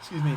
Excuse me.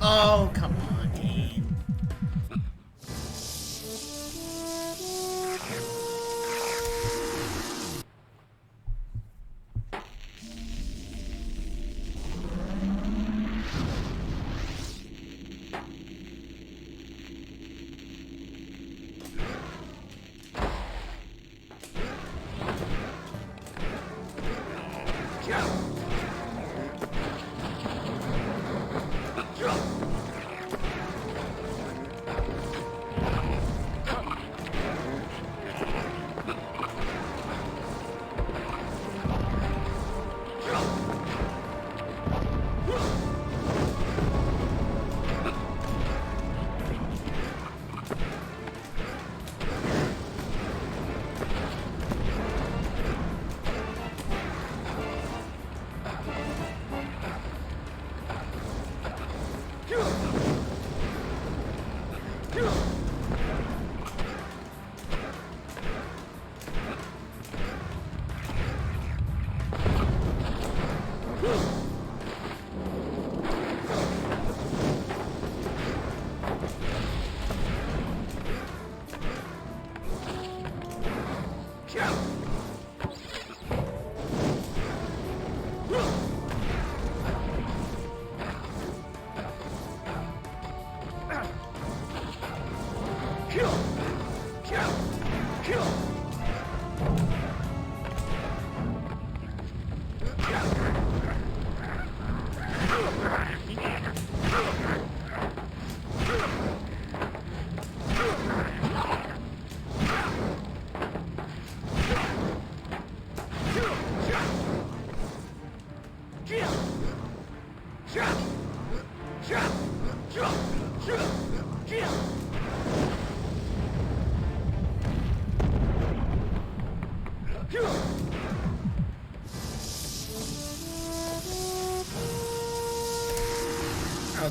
Oh, come on, game.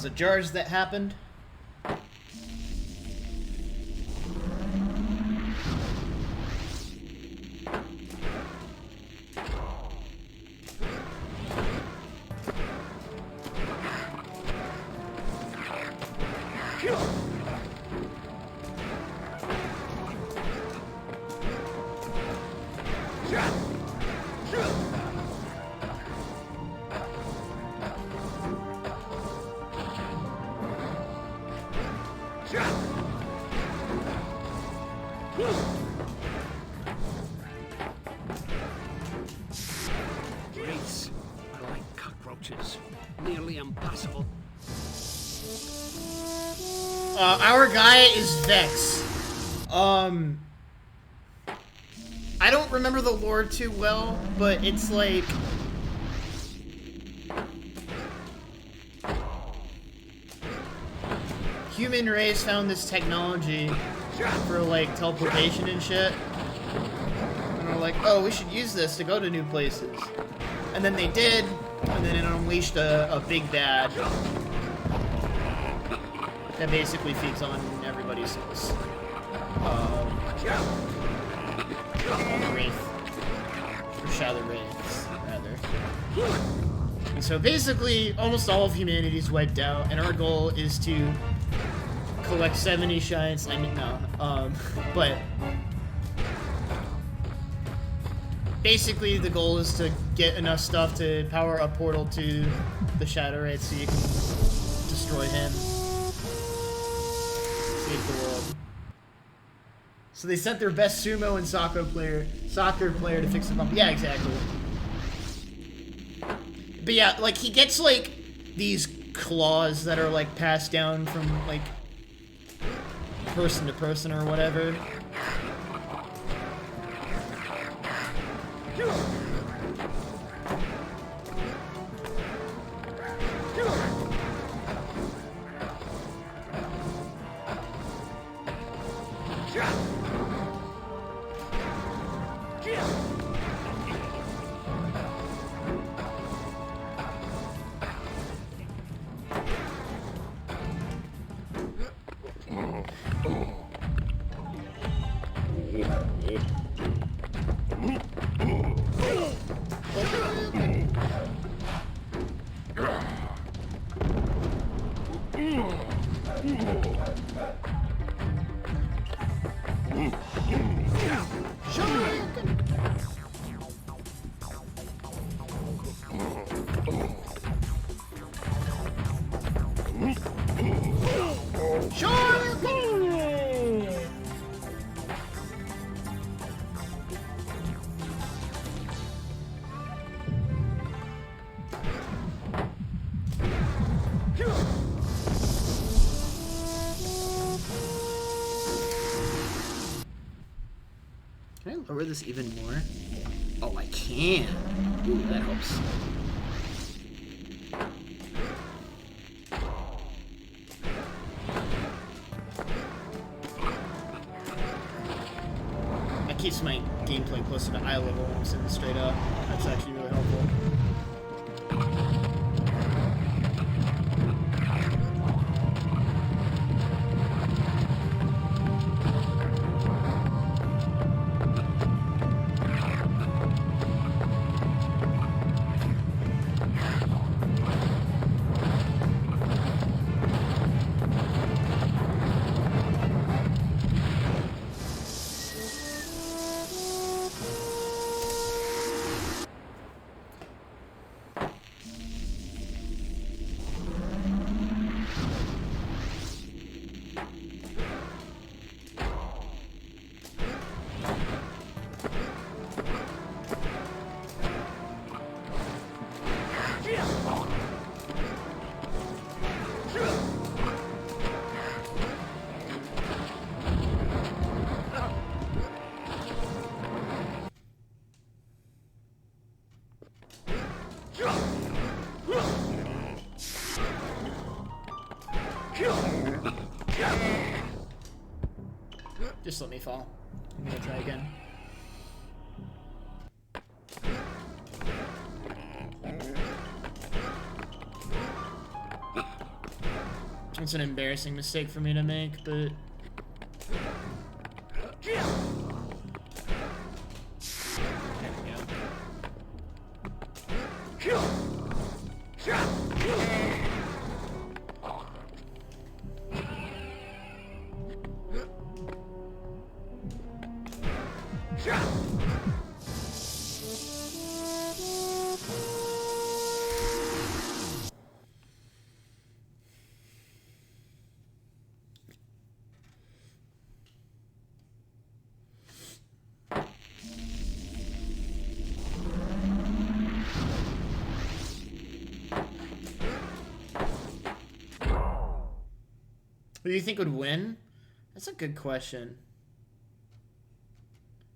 Was it jars that happened? Wraiths are like cockroaches, nearly impossible. Our guy is Vexx. I don't remember the lore too well, but it's like human race found this technology for like teleportation and shit. And they're like, oh, we should use this to go to new places. And then they did, and then it unleashed a big bad that basically feeds on everybody's souls. On the Wraith. Or Shadow Wraiths, rather. And so basically, almost all of humanity is wiped out, and our goal is to collect 70 shines. I mean, no. But basically, the goal is to get enough stuff to power a portal to the Shadow Wraith so you can destroy him. Save the world. So they sent their best sumo and soccer player to fix the problem. Yeah, exactly. But yeah, like he gets like these claws that are like passed down from like person to person or whatever. Can I lower this even more? Oh, I can. Ooh, that helps. That keeps my gameplay closer to eye level when I'm sitting straight up. That's actually really helpful. Just let me fall. I'm gonna try again. It's an embarrassing mistake for me to make, but... There we go. Who do you think would win? That's a good question.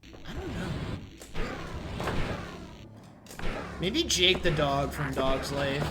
I don't know. Maybe Jake the dog from Dog's Life.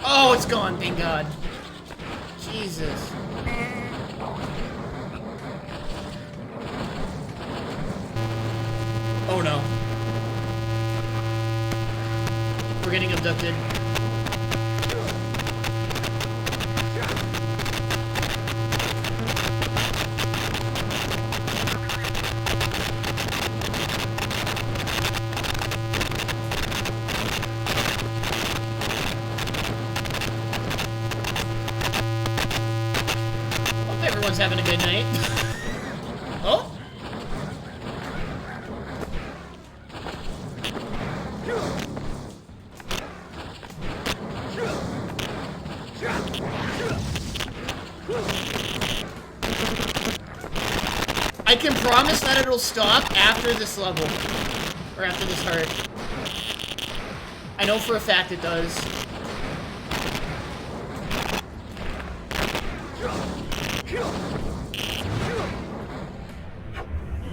Oh, it's gone, thank God. Jesus. Oh no. We're getting abducted. Having a good night. Oh? I can promise that it'll stop after this level. Or after this heart. I know for a fact it does.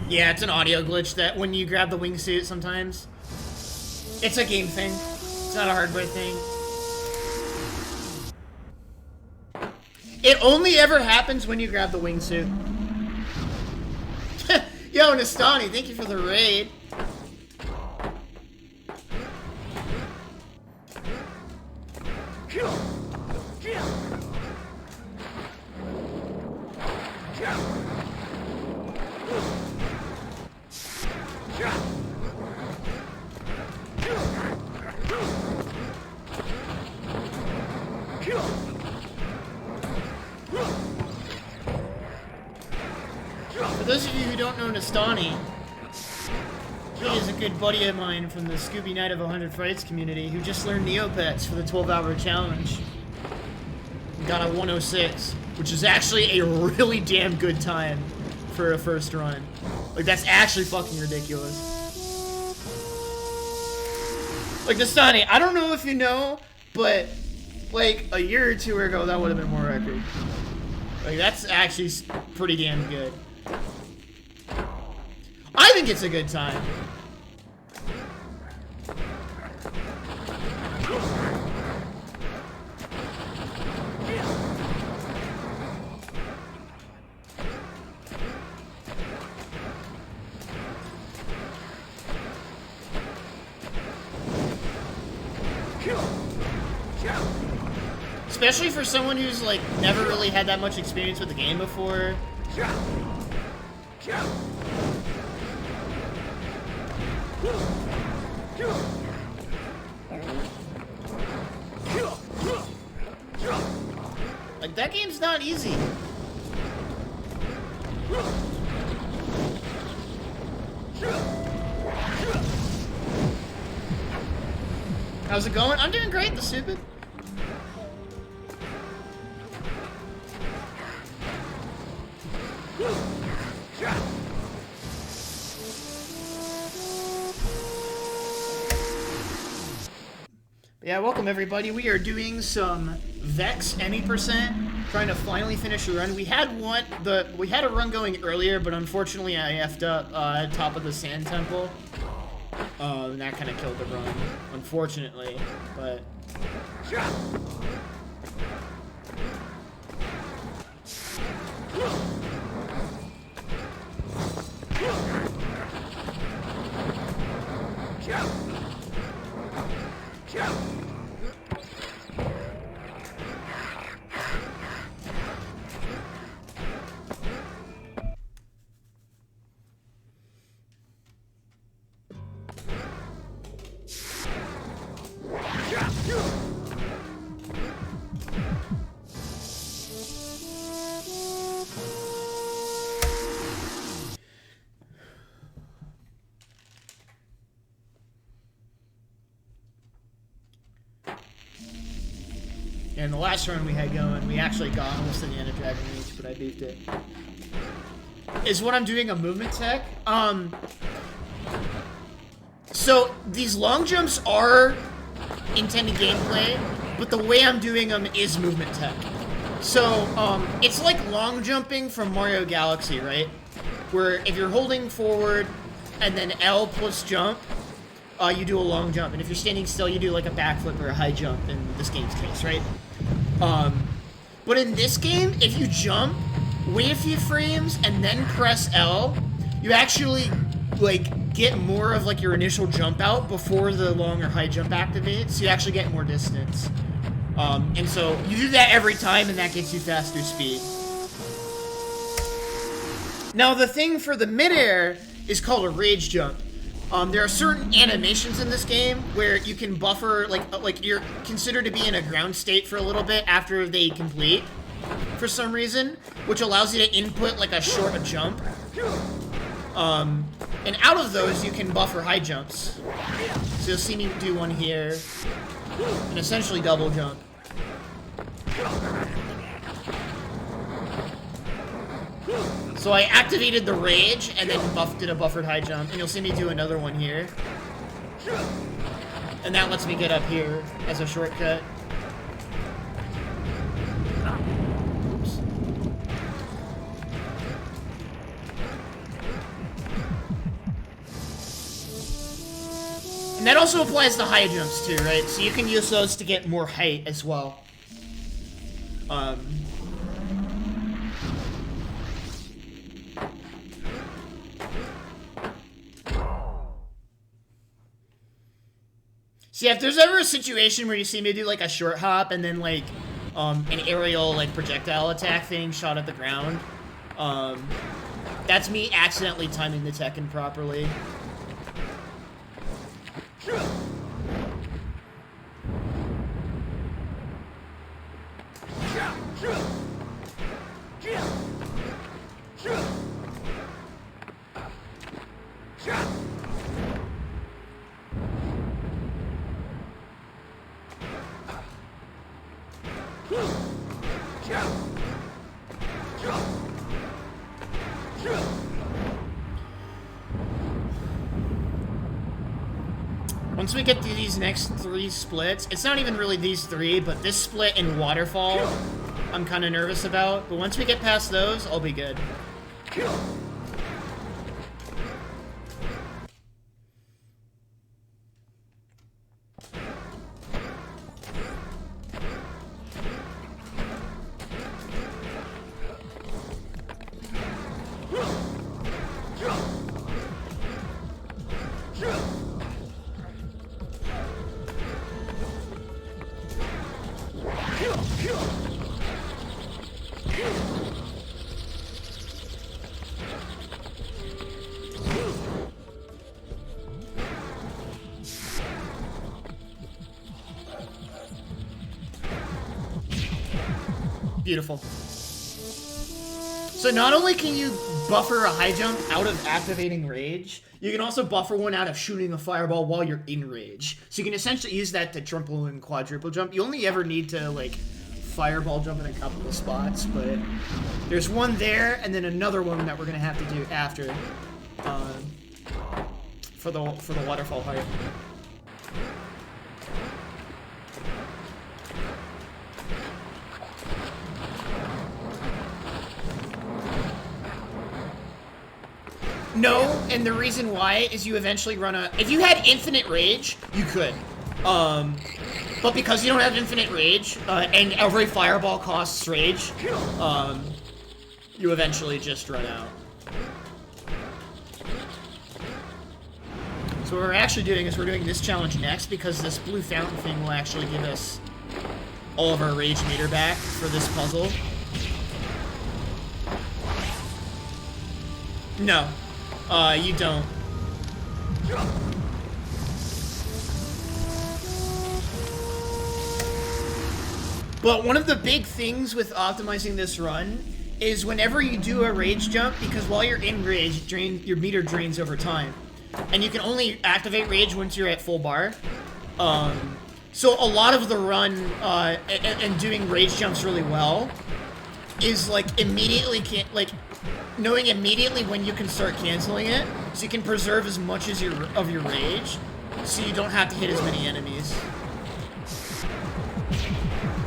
Yeah, it's an audio glitch that when you grab the wingsuit sometimes. It's a game thing. It's not a hardware thing. It only ever happens when you grab the wingsuit. Yo, Nastani, thank you for the raid. For those of you who don't know Nastani, he is a good buddy of mine from the Scooby Night of 100 Frights community who just learned Neopets for the 12-hour challenge. Got a 106, which is actually a really damn good time for a first run. Like, that's actually fucking ridiculous. Like, Nastani, I don't know if you know, but, like, a year or two ago, that would have been more record. Like, that's actually pretty damn good. I think it's a good time. Especially for someone who's, like, never really had that much experience with the game before. that game's not easy. How's it going? I'm doing great, the stupid. Yeah, welcome everybody. We are doing some Vexx Any Percent, trying to finally finish a run. We had a run going earlier, but unfortunately I effed up at top of the sand temple. And that kind of killed the run, unfortunately. But and the last run we had going, we actually got almost to the end of Dragon Reach, but I beefed it. Is what I'm doing a movement tech. So these long jumps are intended gameplay, but the way I'm doing them is movement tech. So it's like long jumping from Mario Galaxy, right? Where if you're holding forward and then L plus jump, you do a long jump, and if you're standing still, you do like a backflip or a high jump in this game's case, right? But in this game, if you jump, wait a few frames, and then press L, you actually like get more of like your initial jump out before the long or high jump activates, so you actually get more distance. And so you do that every time, and that gets you faster speed. Now the thing for the midair is called a rage jump. There are certain animations in this game where you can buffer, like you're considered to be in a ground state for a little bit after they complete, for some reason, which allows you to input like a short jump. And out of those, you can buffer high jumps. So you'll see me do one here, and essentially double jump. So I activated the rage and then did a buffered high jump, and you'll see me do another one here. And that lets me get up here as a shortcut. Oops. And that also applies to high jumps too, right? So you can use those to get more height as well. So yeah, if there's ever a situation where you see me do like a short hop and then like an aerial like projectile attack thing shot at the ground, that's me accidentally timing the Tekken properly. Once we get through these next 3 splits, it's not even really these 3, but this split and waterfall, I'm kind of nervous about. But once we get past those, I'll be good. Beautiful. So not only can you buffer a high jump out of activating rage, you can also buffer one out of shooting a fireball while you're in rage. So you can essentially use that to triple and quadruple jump. You only ever need to, like, fireball jump in a couple of spots, but there's one there, and then another one that we're gonna have to do after, for the waterfall height. No, and the reason why is you eventually run a... If you had infinite rage, you could. But because you don't have infinite rage, and every fireball costs rage, you eventually just run out. So what we're actually doing is we're doing this challenge next, because this blue fountain thing will actually give us all of our rage meter back for this puzzle. No. You don't. But one of the big things with optimizing this run is whenever you do a rage jump, because while you're in rage, your meter drains over time. And you can only activate rage once you're at full bar. So a lot of the run, and doing rage jumps really well, is like immediately knowing immediately when you can start canceling it, so you can preserve as much as of your rage, so you don't have to hit as many enemies.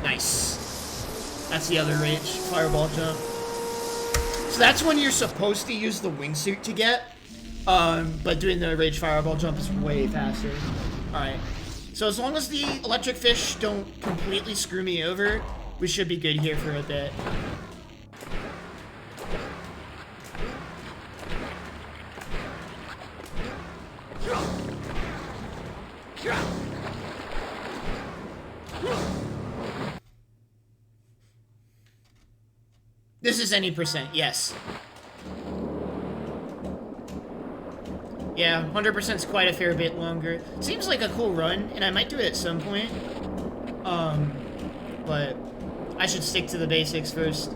Nice. That's the other rage, fireball jump. So that's when you're supposed to use the wingsuit to get, but doing the rage fireball jump is way faster. Alright. So as long as the electric fish don't completely screw me over, we should be good here for a bit. This is any percent, yes. Yeah, 100% is quite a fair bit longer. Seems like a cool run, and I might do it at some point. But I should stick to the basics first.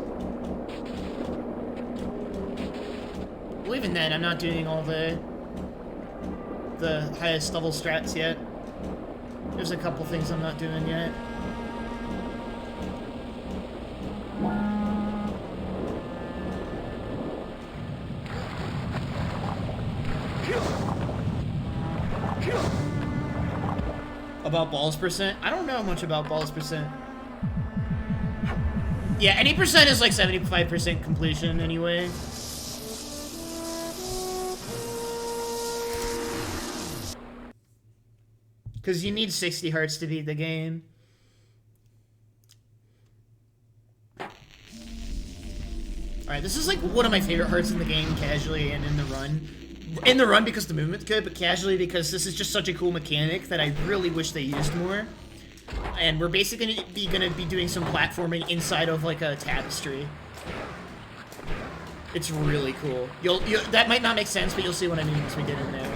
Well, even then, I'm not doing all the highest level strats yet. There's a couple things I'm not doing yet. About balls percent? I don't know much about balls percent. Yeah, any percent is like 75% completion anyway. Because you need 60 hearts to beat the game. Alright, this is like one of my favorite hearts in the game, casually and in the run. In the run because the movement's good, but casually because this is just such a cool mechanic that I really wish they used more. And we're basically gonna be doing some platforming inside of like a tapestry. It's really cool. That might not make sense, but you'll see what I mean once we get in there.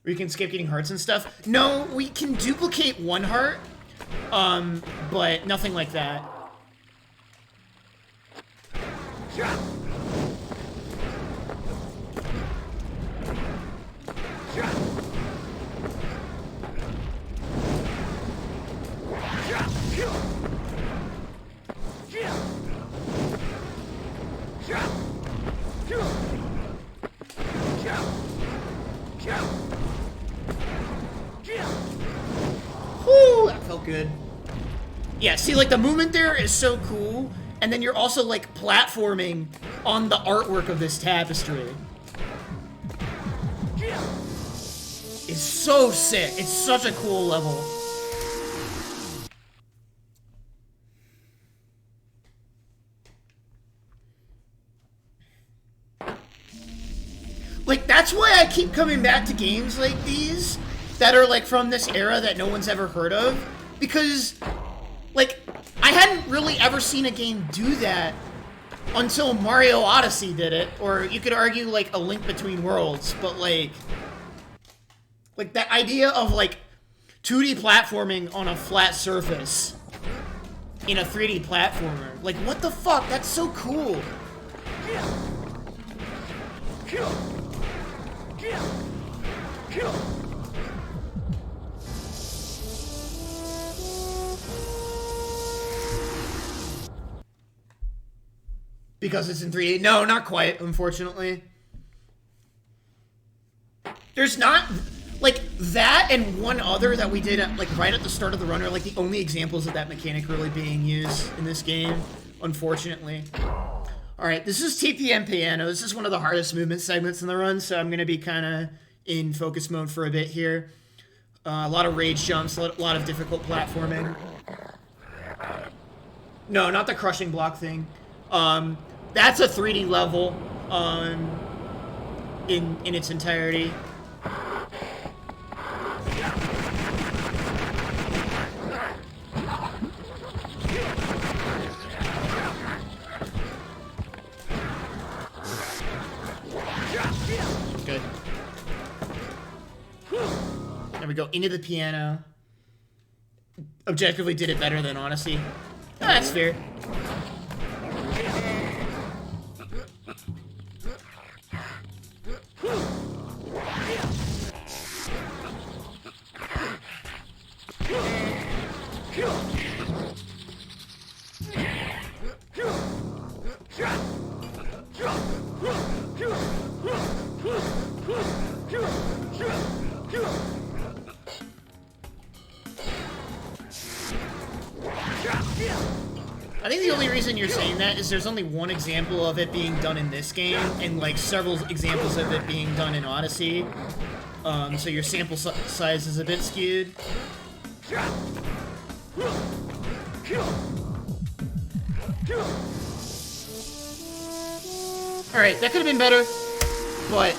We can skip getting hearts and stuff. No, we can duplicate one heart, but nothing like that. Whew, that felt good. Yeah, see, like, the movement there is so cool, and then you're also, like, platforming on the artwork of this tapestry. It's so sick. It's such a cool level. Like, that's why I keep coming back to games like these that are, like, from this era that no one's ever heard of. Because, like, I hadn't really ever seen a game do that until Mario Odyssey did it, or you could argue like A Link Between Worlds, but like that idea of like 2D platforming on a flat surface in a 3D platformer. Like, what the fuck? That's so cool. Because it's in 3D? No, not quite, unfortunately. There's not... Like, that and one other that we did at, like, right at the start of the run are, like, the only examples of that mechanic really being used in this game, unfortunately. Alright, this is TPM Piano. This is one of the hardest movement segments in the run, so I'm going to be kind of in focus mode for a bit here. A lot of rage jumps, a lot of difficult platforming. No, not the crushing block thing. That's a 3D level in its entirety. Good. There we go, into the piano. Objectively did it better than Odyssey. Oh, that's fair. I think the only reason you're saying that is there's only one example of it being done in this game, and like several examples of it being done in Odyssey. So your sample size is a bit skewed. Alright, that could have been better, but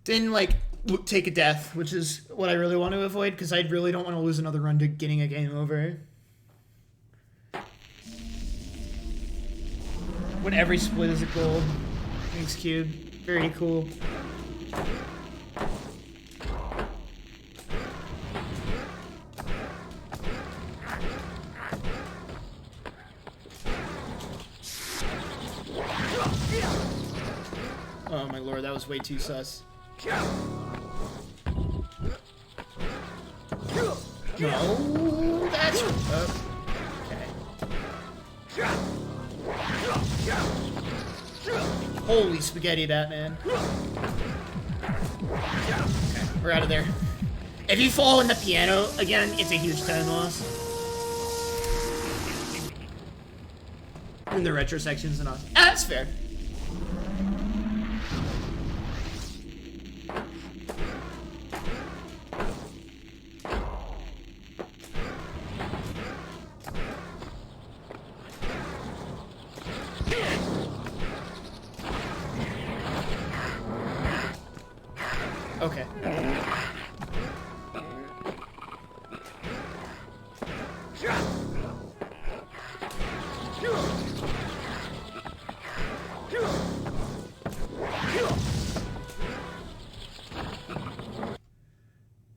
didn't like take a death, which is what I really want to avoid, because I really don't want to lose another run to getting a game over. When every split is a gold. Thanks, Cube. Very cool. Oh my lord, that was way too sus. No, that's... okay. Holy spaghetti, Batman. Okay, we're out of there. If you fall in the piano again, it's a huge time loss. In the retro sections and all. Ah, that's fair. Okay.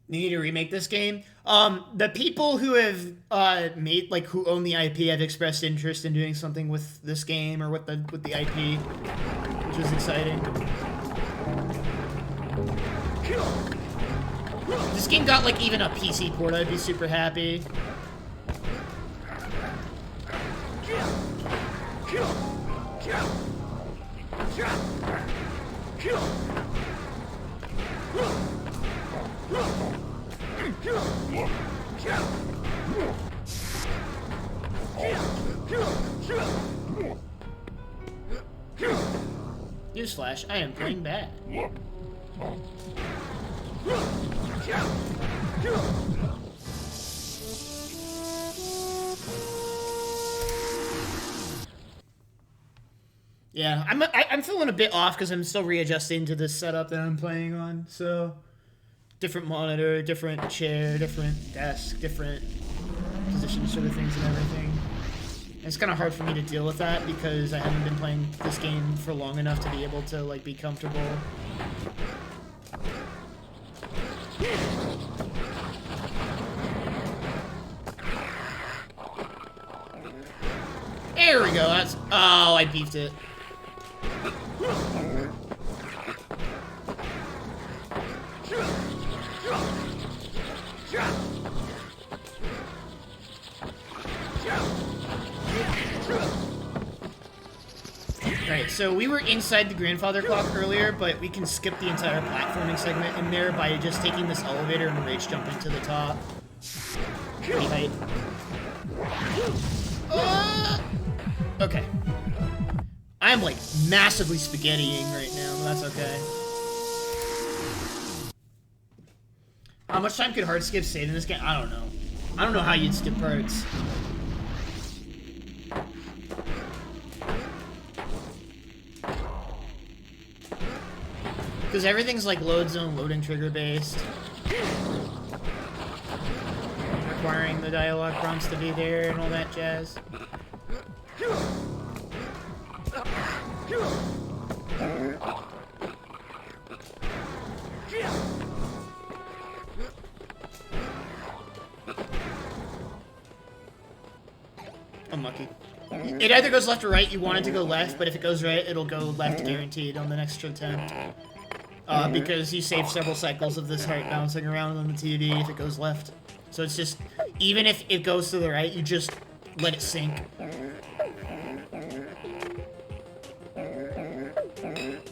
You need to remake this game. The people who have made, like, who own the IP have expressed interest in doing something with this game or with the IP, which is exciting. If this game got, like, even a PC port, I'd be super happy. Newsflash, I am playing bad. Yeah, I'm feeling a bit off because I'm still readjusting to this setup that I'm playing on. So, different monitor, different chair, different desk, different positions for the things and everything. It's kind of hard for me to deal with that because I haven't been playing this game for long enough to be able to, like, be comfortable. There we go. That's... Oh, I beefed it. Alright, so we were inside the grandfather clock earlier, but we can skip the entire platforming segment in there by just taking this elevator and rage jumping to the top. Pretty height. Okay. I'm like massively spaghettiing right now, but that's okay. How much time could hard skip save in this game? I don't know. I don't know how you'd skip parts. Because everything's like load zone, loading trigger based. Requiring the dialogue prompts to be there and all that jazz. Unlucky. It either goes left or right. You want it to go left, but if it goes right, it'll go left guaranteed on the next attempt. Because you save several cycles of this heart bouncing around on the TV if it goes left. So it's just, even if it goes to the right, you just let it sink.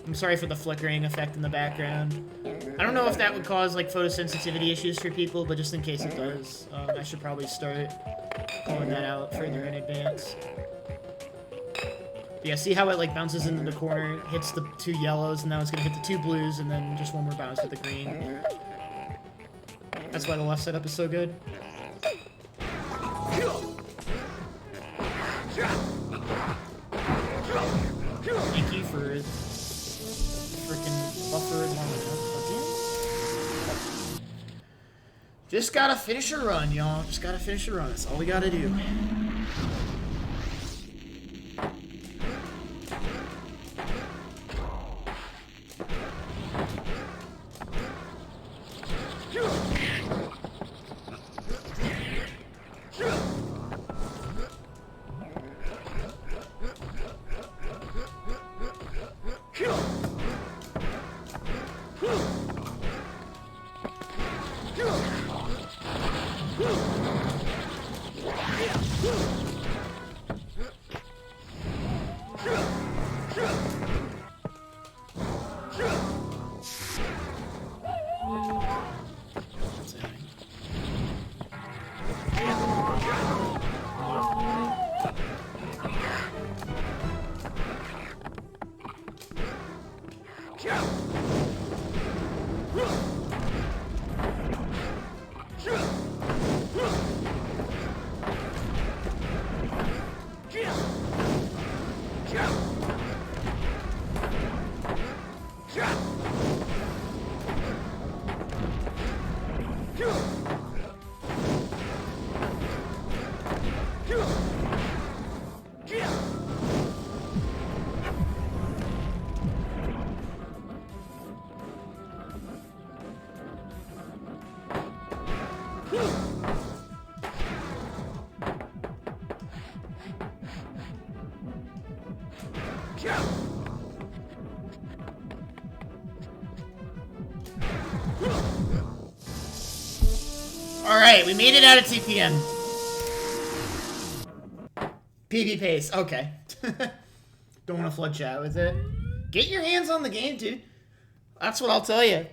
I'm sorry for the flickering effect in the background. I don't know if that would cause like photosensitivity issues for people, but just in case it does, I should probably start pulling that out further in advance. Yeah, see how it like bounces into the corner, hits the 2 yellows, and now it's gonna hit the 2 blues, and then just one more bounce with the green. That's why the left setup is so good. Thank you for freaking buffer long enough again. Just gotta finish a run, y'all. Just gotta finish a run. That's all we gotta do. Alright, we made it out of TPM. PB pace, okay. Don't want to flood chat with it. Get your hands on the game, dude. That's what I'll tell you.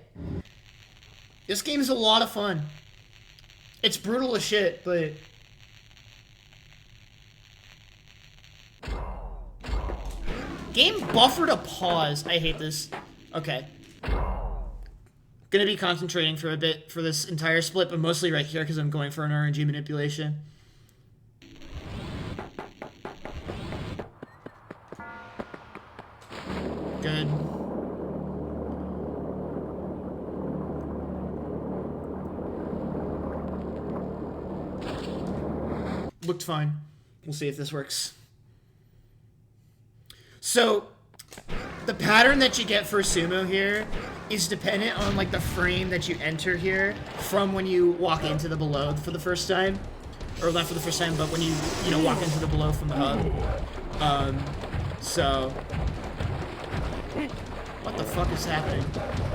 This game's a lot of fun. It's brutal as shit, but... Game buffered a pause. I hate this. Okay. Gonna be concentrating for a bit for this entire split, but mostly right here because I'm going for an RNG manipulation. Good. Looked fine. We'll see if this works. So, the pattern that you get for sumo here is dependent on like the frame that you enter here from when you walk into the below for the first time. Or not for the first time, but when you know, walk into the below from the hub. So... What the fuck is happening?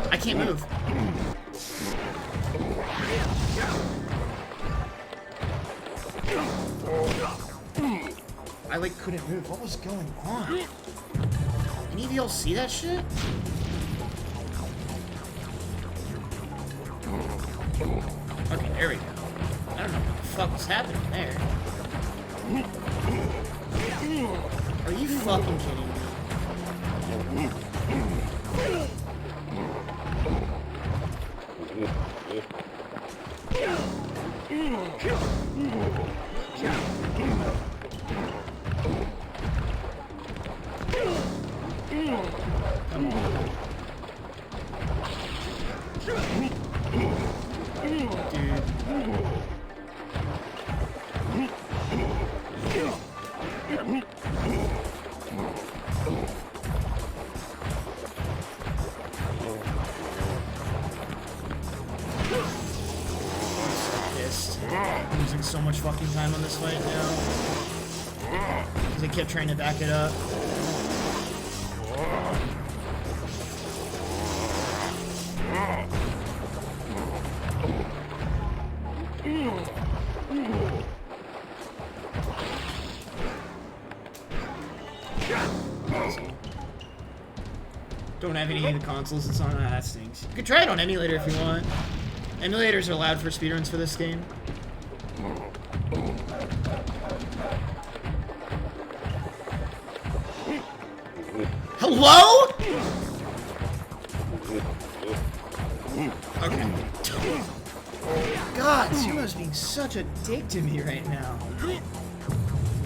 I can't move. I like couldn't move. What was going on? Any of y'all see that shit? Okay, there we go. I don't know what the fuck was happening there. Are you fucking kidding me? Come on. I'm losing so much fucking time on this fight now. Because I kept trying to back it up. Don't have any of the consoles it's on. That stinks. You could try it on emulator if you want. Emulators are allowed for speedruns for this game. Hello? Okay. God, Sumo's being such a dick to me right now.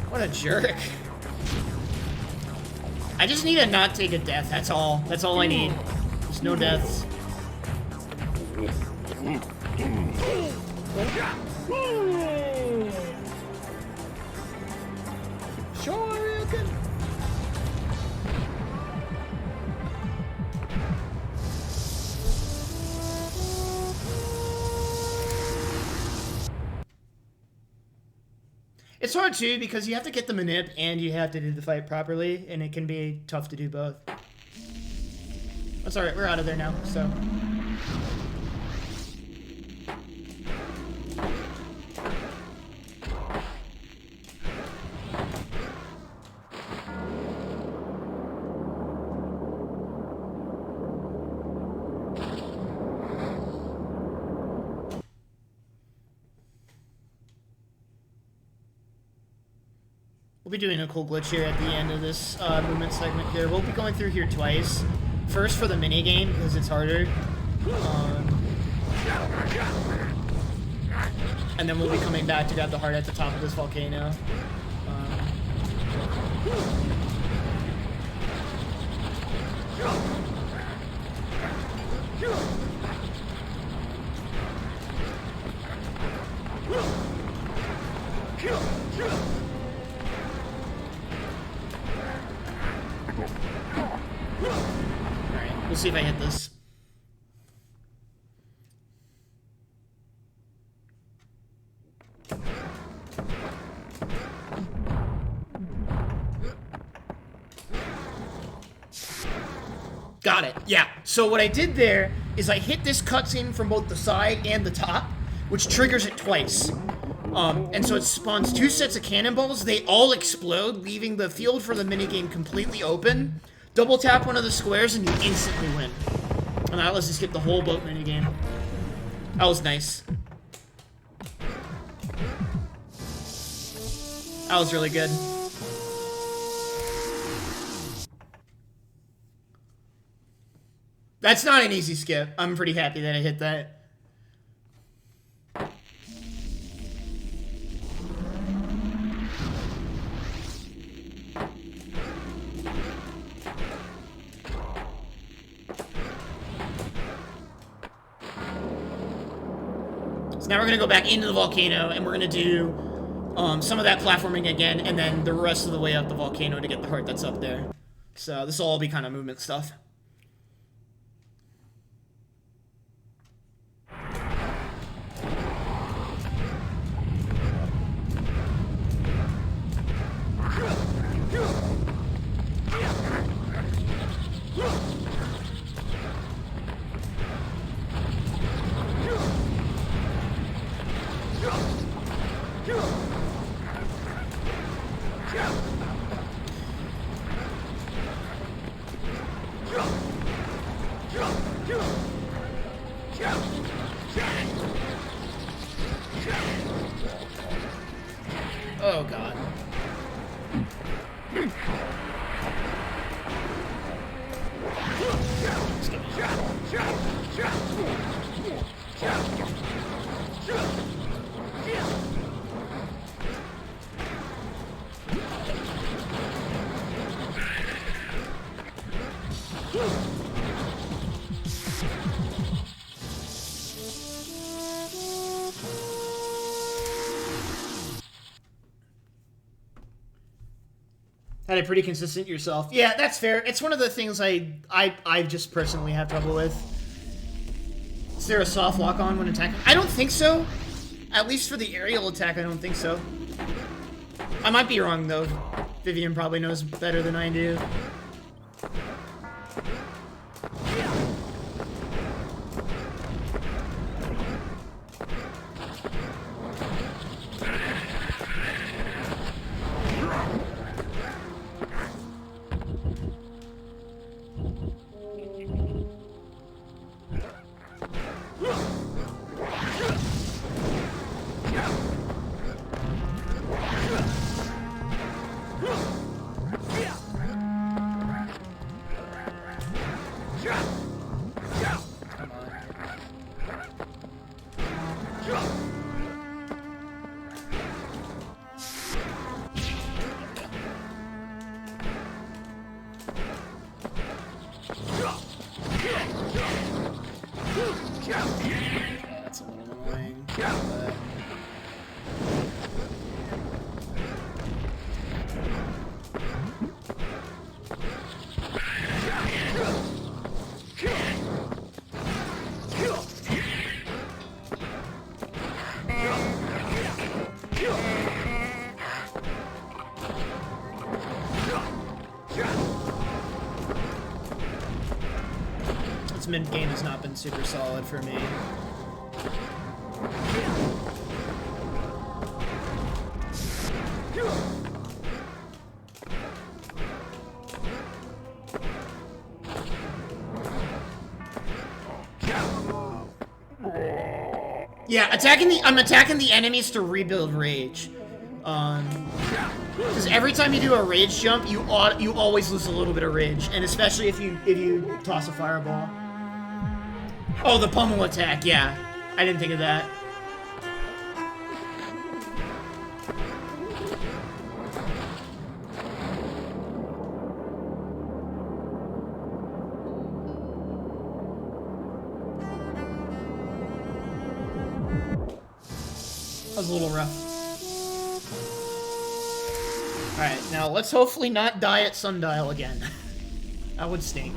What a jerk. I just need to not take a death, that's all. That's all I need. There's no deaths. Sure, you can. It's hard too because you have to get the manip and you have to do the fight properly, and it can be tough to do both. That's alright, we're out of there now, so. We'll be doing a cool glitch here at the end of this movement segment here. We'll be going through here twice. First for the mini game because it's harder. And then we'll be coming back to grab the heart at the top of this volcano. Alright, we'll see if I hit this. Got it. Yeah. So what I did there is I hit this cutscene from both the side and the top, which triggers it twice. And so it spawns 2 sets of cannonballs. They all explode, leaving the field for the minigame completely open. Double tap one of the squares and you instantly win. And that lets us skip the whole boat minigame. That was nice. That was really good. That's not an easy skip. I'm pretty happy that I hit that. So now we're gonna go back into the volcano and we're gonna do some of that platforming again, and then the rest of the way up the volcano to get the heart that's up there. So this will all be kind of movement stuff. Oh god. Had it pretty consistent yourself. Yeah, that's fair. It's one of the things I just personally have trouble with. Is there a soft lock on when attacking? I don't think so. At least for the aerial attack, I don't think so. I might be wrong though. Vivian probably knows better than I do. That's a little annoying. But... This mid-game has not been super solid for me. Yeah, I'm attacking the enemies to rebuild rage. Because every time you do a rage jump, you always lose a little bit of rage, and especially if you toss a fireball. Oh, the pummel attack, yeah. I didn't think of that. That was a little rough. Alright, now let's hopefully not die at Sundial again. That would stink.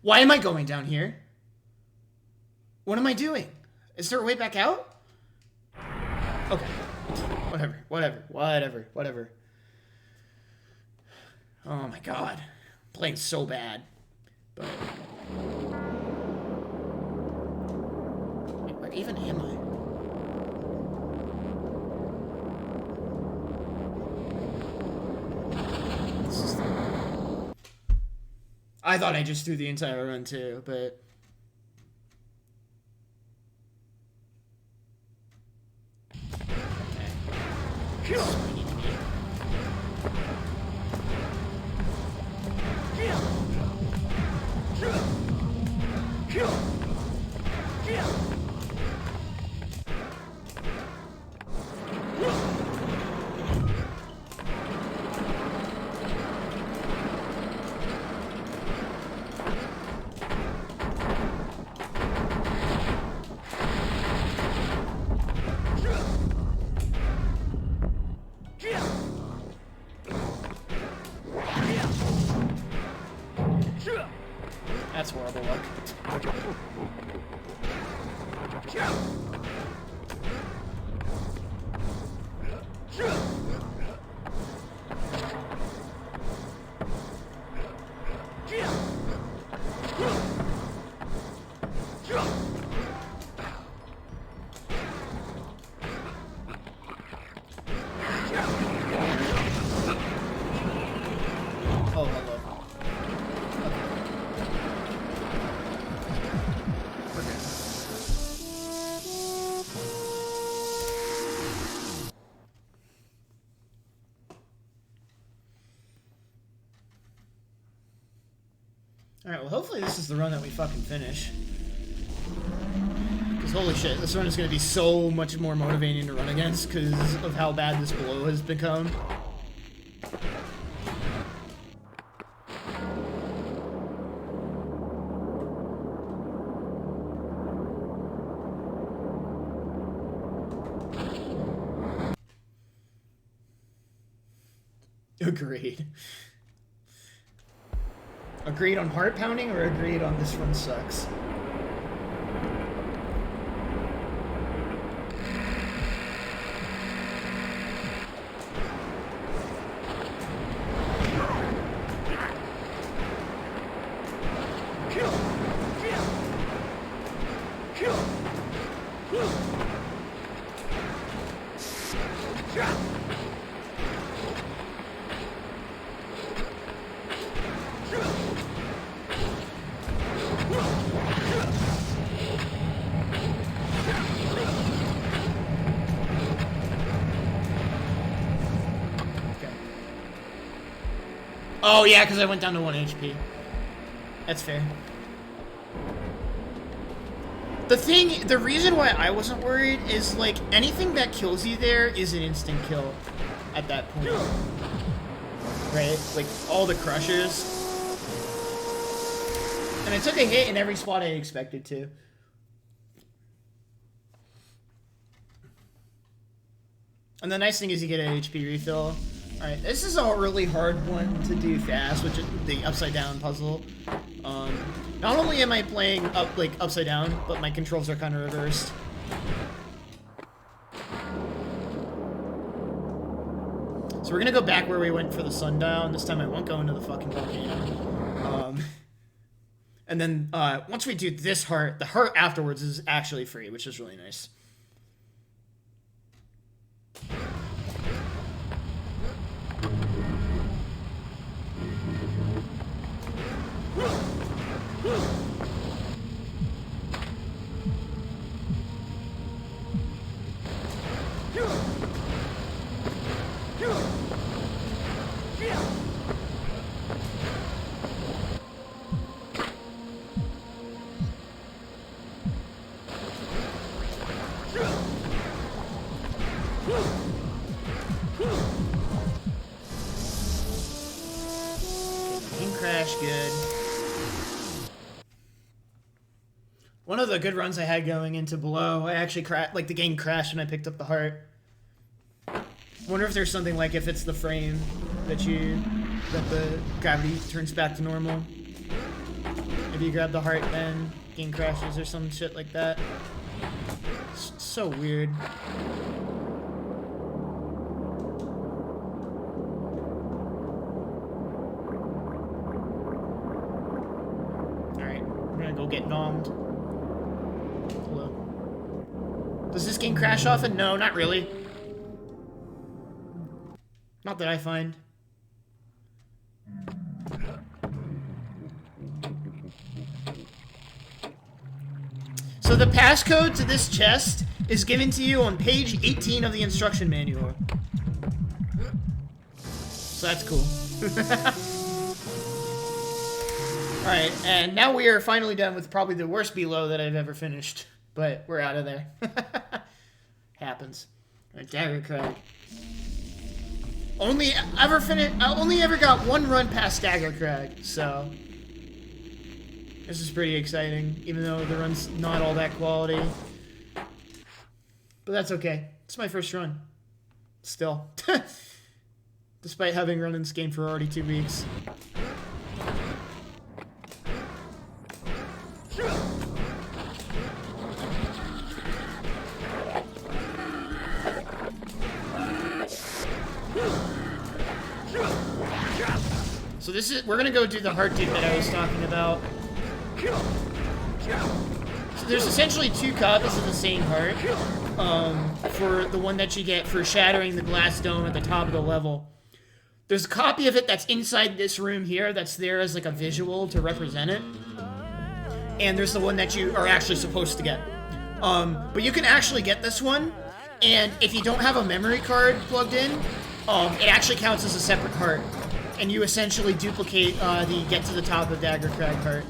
Why am I going down here? What am I doing? Is there a way back out? Okay. Whatever. Oh my god. I'm playing so bad. But... Wait, where even am I? I thought I just threw the entire run too, but... That's horrible luck. Oh, hello. Alright, well hopefully this is the run that we fucking finish. Because holy shit, this run is going to be so much more motivating to run against because of how bad this blow has become. Agreed. Agreed on heart pounding or agreed on this run sucks? Oh yeah, because I went down to 1 HP. That's fair. The reason why I wasn't worried is, like, anything that kills you there is an instant kill at that point. Right? Like, all the crushers. And I took a hit in every spot I expected to. And the nice thing is you get an HP refill. Alright, this is a really hard one to do fast, which is the upside down puzzle. Not only am I playing upside down, but my controls are kind of reversed. So we're gonna go back where we went for the sundial, and this time I won't go into the fucking volcano. And then once we do this heart, the heart afterwards is actually free, which is really nice. Crash, good. One of the good runs I had going into below, I actually like the game crashed and I picked up the heart. Wonder if there's something like if it's the frame that the gravity turns back to normal. If you grab the heart, then game crashes or some shit like that. It's so weird. Go get nommed. Hello. Does this game crash often? No, not really. Not that I find. So the passcode to this chest is given to you on page 18 of the instruction manual. So that's cool. Alright, and now we are finally done with probably the worst below that I've ever finished. But we're out of there. Happens. Alright, Dagger Crag. Only ever got one run past Dagger Crag, so this is pretty exciting, even though the run's not all that quality. But that's okay. It's my first run. Still. Despite having run in this game for already 2 weeks. So we're gonna go do the heart dupe that I was talking about. So there's essentially 2 copies of the same heart. For the one that you get for shattering the glass dome at the top of the level. There's a copy of it that's inside this room here that's there as like a visual to represent it. And there's the one that you are actually supposed to get. But you can actually get this one, and if you don't have a memory card plugged in, it actually counts as a separate heart. And you essentially duplicate the get to the top of Dagger Crag heart.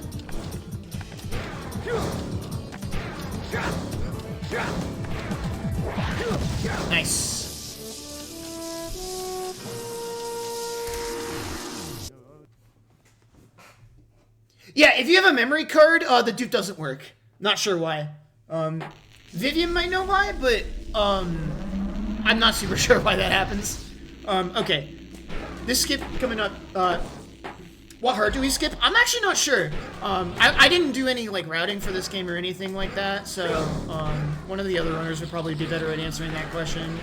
Nice. Yeah, if you have a memory card, the dupe doesn't work. Not sure why. Vivian might know why, but I'm not super sure why that happens. Okay. This skip coming up, what heart do we skip? I'm actually not sure. I didn't do any, like, routing for this game or anything like that, so, one of the other runners would probably be better at answering that question.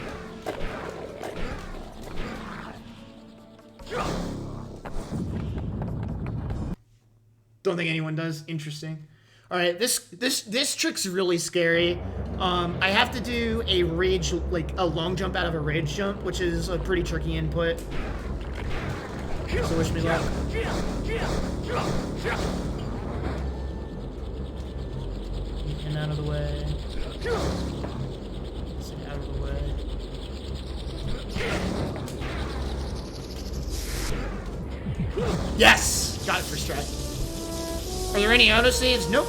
Don't think anyone does. Interesting. Alright, this trick's really scary. I have to do a rage, like, a long jump out of a rage jump, which is a pretty tricky input. So wish me luck. And out of the way. Out of the way. Yes! Got it for strike. Are there any autosaves? Nope.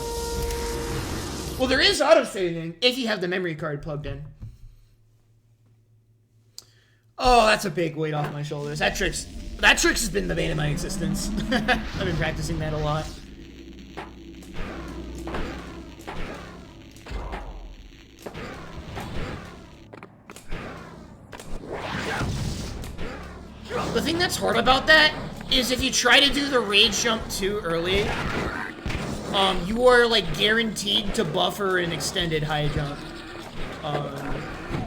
Well, there is autosaving if you have the memory card plugged in. Oh, that's a big weight off my shoulders. That trick's has been the bane of my existence. I've been practicing that a lot. The thing that's hard about that is if you try to do the rage jump too early, you are, like, guaranteed to buffer an extended high jump.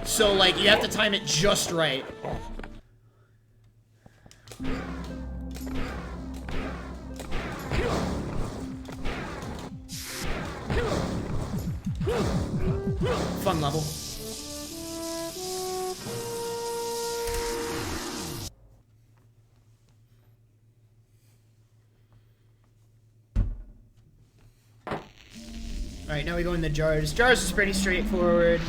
So, like, you have to time it just right. Fun level. Alright, now we go in the jars. Jars is pretty straightforward.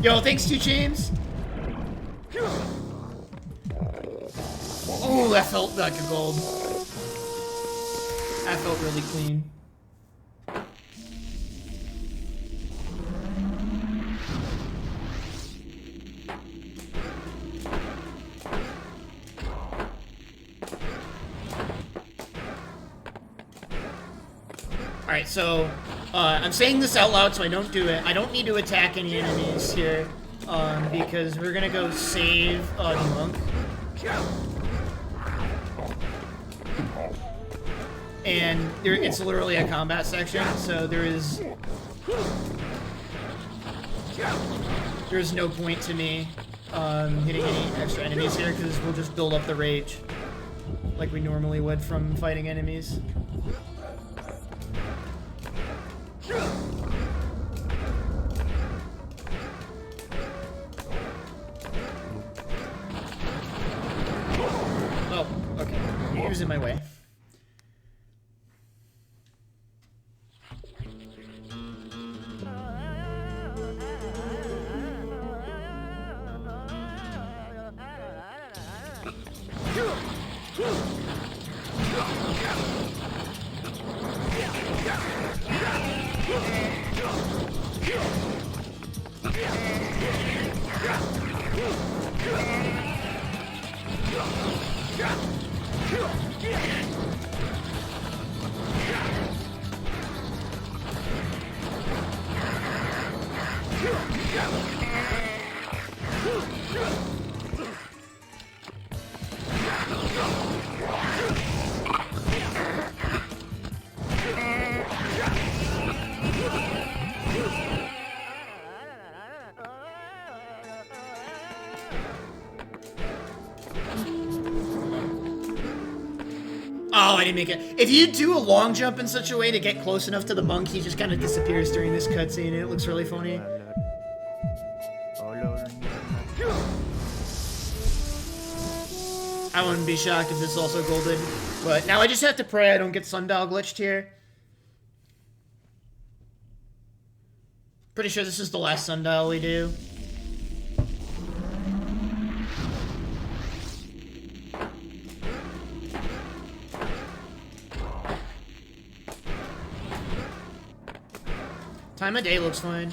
Yo, thanks, 2 Chains. Oh, that felt like a gold. That felt really clean. Alright, so, I'm saying this out loud so I don't do it. I don't need to attack any enemies here, because we're gonna go save, the monk. And it's literally a combat section, so there's no point to me, hitting any extra enemies here, because we'll just build up the rage, like we normally would from fighting enemies. was in my way. Oh, I didn't make it. If you do a long jump in such a way to get close enough to the monk, he just kind of disappears during this cutscene. It looks really funny. I wouldn't be shocked if this is also golden. But now I just have to pray I don't get sundial glitched here. Pretty sure this is the last sundial we do. Time of day looks fine.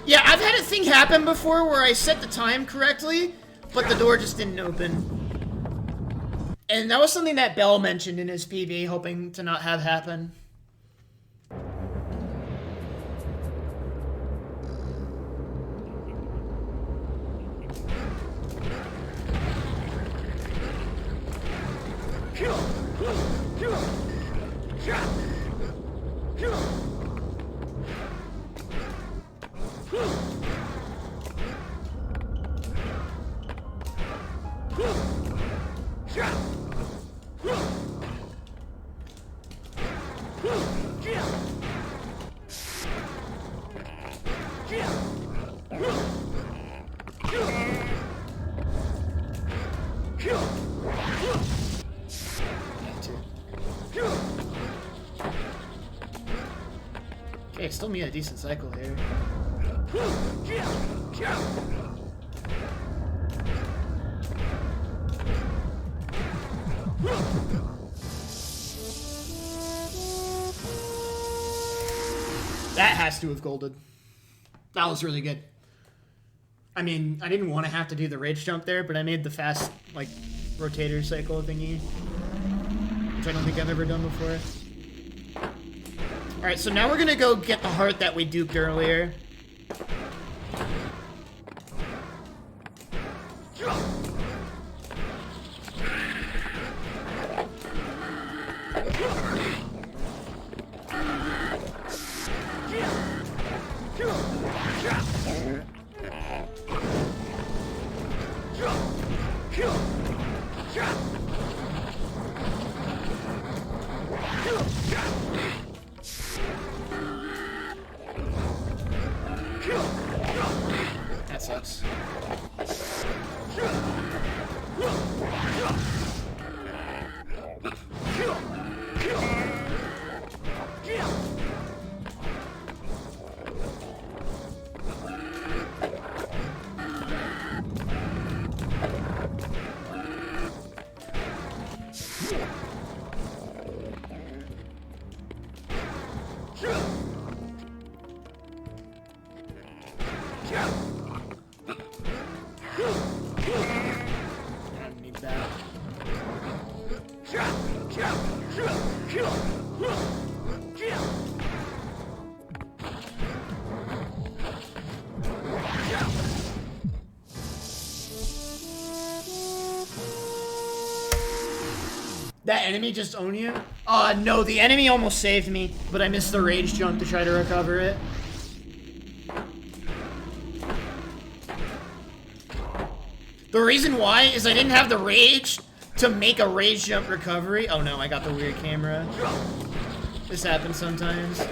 Yeah, I've had a thing happen before where I set the time correctly, but the door just didn't open. And that was something that Bell mentioned in his PB, hoping to not have happen. Okay, still me a decent cycle here. That has to have golded. That was really good. I mean, I didn't want to have to do the rage jump there, but I made the fast, like, rotator cycle thingy, which I don't think I've ever done before. Alright, so now we're gonna go get the heart that we duped earlier. That sucks. That enemy just owned you? No, the enemy almost saved me, but I missed the rage jump to try to recover it. The reason why is I didn't have the rage to make a rage jump recovery. Oh no, I got the weird camera. This happens sometimes.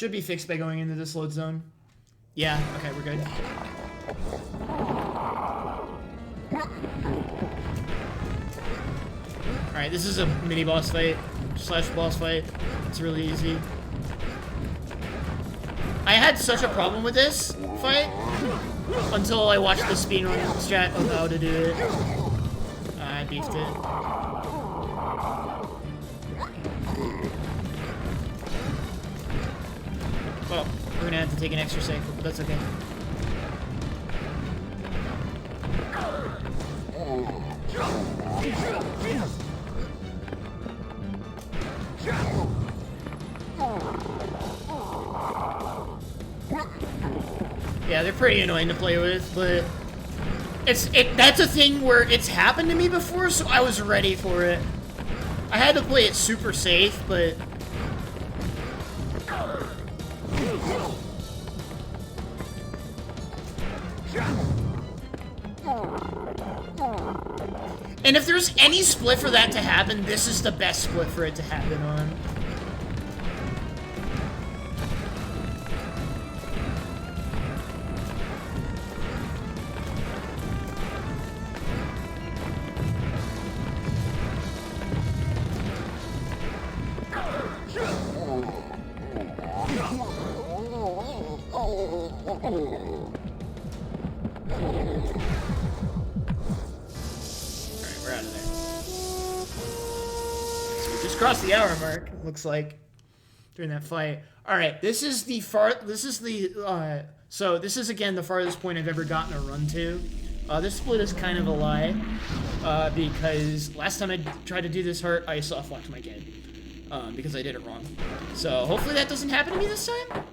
Should be fixed by going into this load zone. Yeah, okay, we're good. Alright, this is a mini boss fight slash boss fight. It's really easy. I had such a problem with this fight until I watched the speedrun strat of how to do it. I beefed it. Well, we're gonna have to take an extra save, but that's okay. Yeah, they're pretty annoying to play with, but that's a thing where it's happened to me before, so I was ready for it. I had to play it super safe, but and if there's any split for that to happen, this is the best split for it to happen on. Crossed the hour mark, looks like, during that fight. Alright, this is the so this is again the farthest point I've ever gotten a run to. This split is kind of a lie, because last time I tried to do this hard, I soft-locked my game, because I did it wrong. So hopefully that doesn't happen to me this time.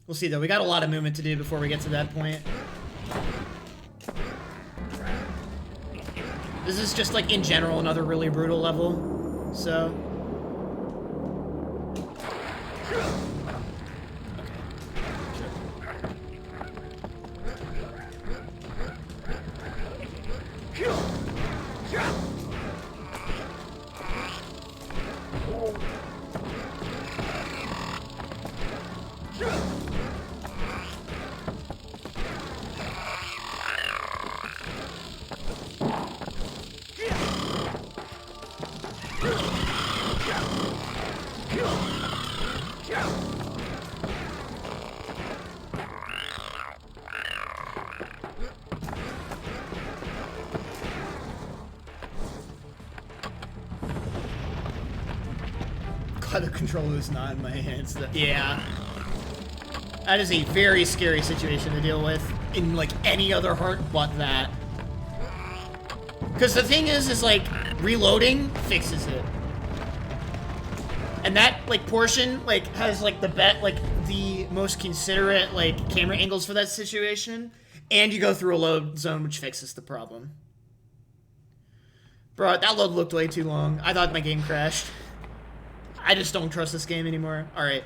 We'll see though, we got a lot of movement to do before we get to that point. This is just, like, in general, another really brutal level, so... The controller is not in my hands. Yeah. That is a very scary situation to deal with in, like, any other heart but that. Because the thing is like, reloading fixes it. And that, like, portion, like, has, like, the most considerate, like, camera angles for that situation. And you go through a load zone, which fixes the problem. Bro, that load looked way too long. I thought my game crashed. I just don't trust this game anymore. Alright.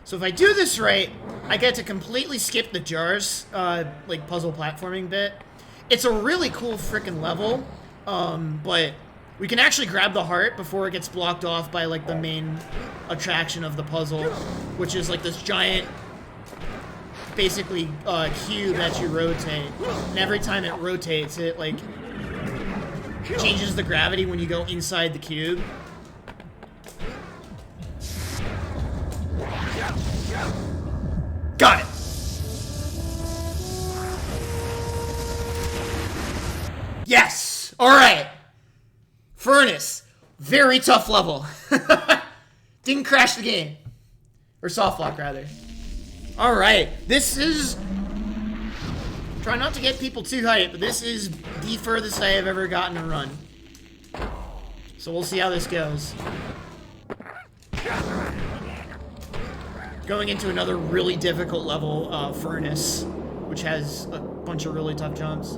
So if I do this right, I get to completely skip the jars, like, puzzle platforming bit. It's a really cool frickin' level, but we can actually grab the heart before it gets blocked off by, like, the main attraction of the puzzle, which is, like, this giant, basically, cube that you rotate. And every time it rotates, it, like, changes the gravity when you go inside the cube. Got it! Yes! Alright! Furnace. Very tough level. Didn't crash the game. Or soft lock, rather. Alright. This is... Try not to get people too hyped, but this is the furthest I have ever gotten a run. So we'll see how this goes. Going into another really difficult level, Furnace, which has a bunch of really tough jumps.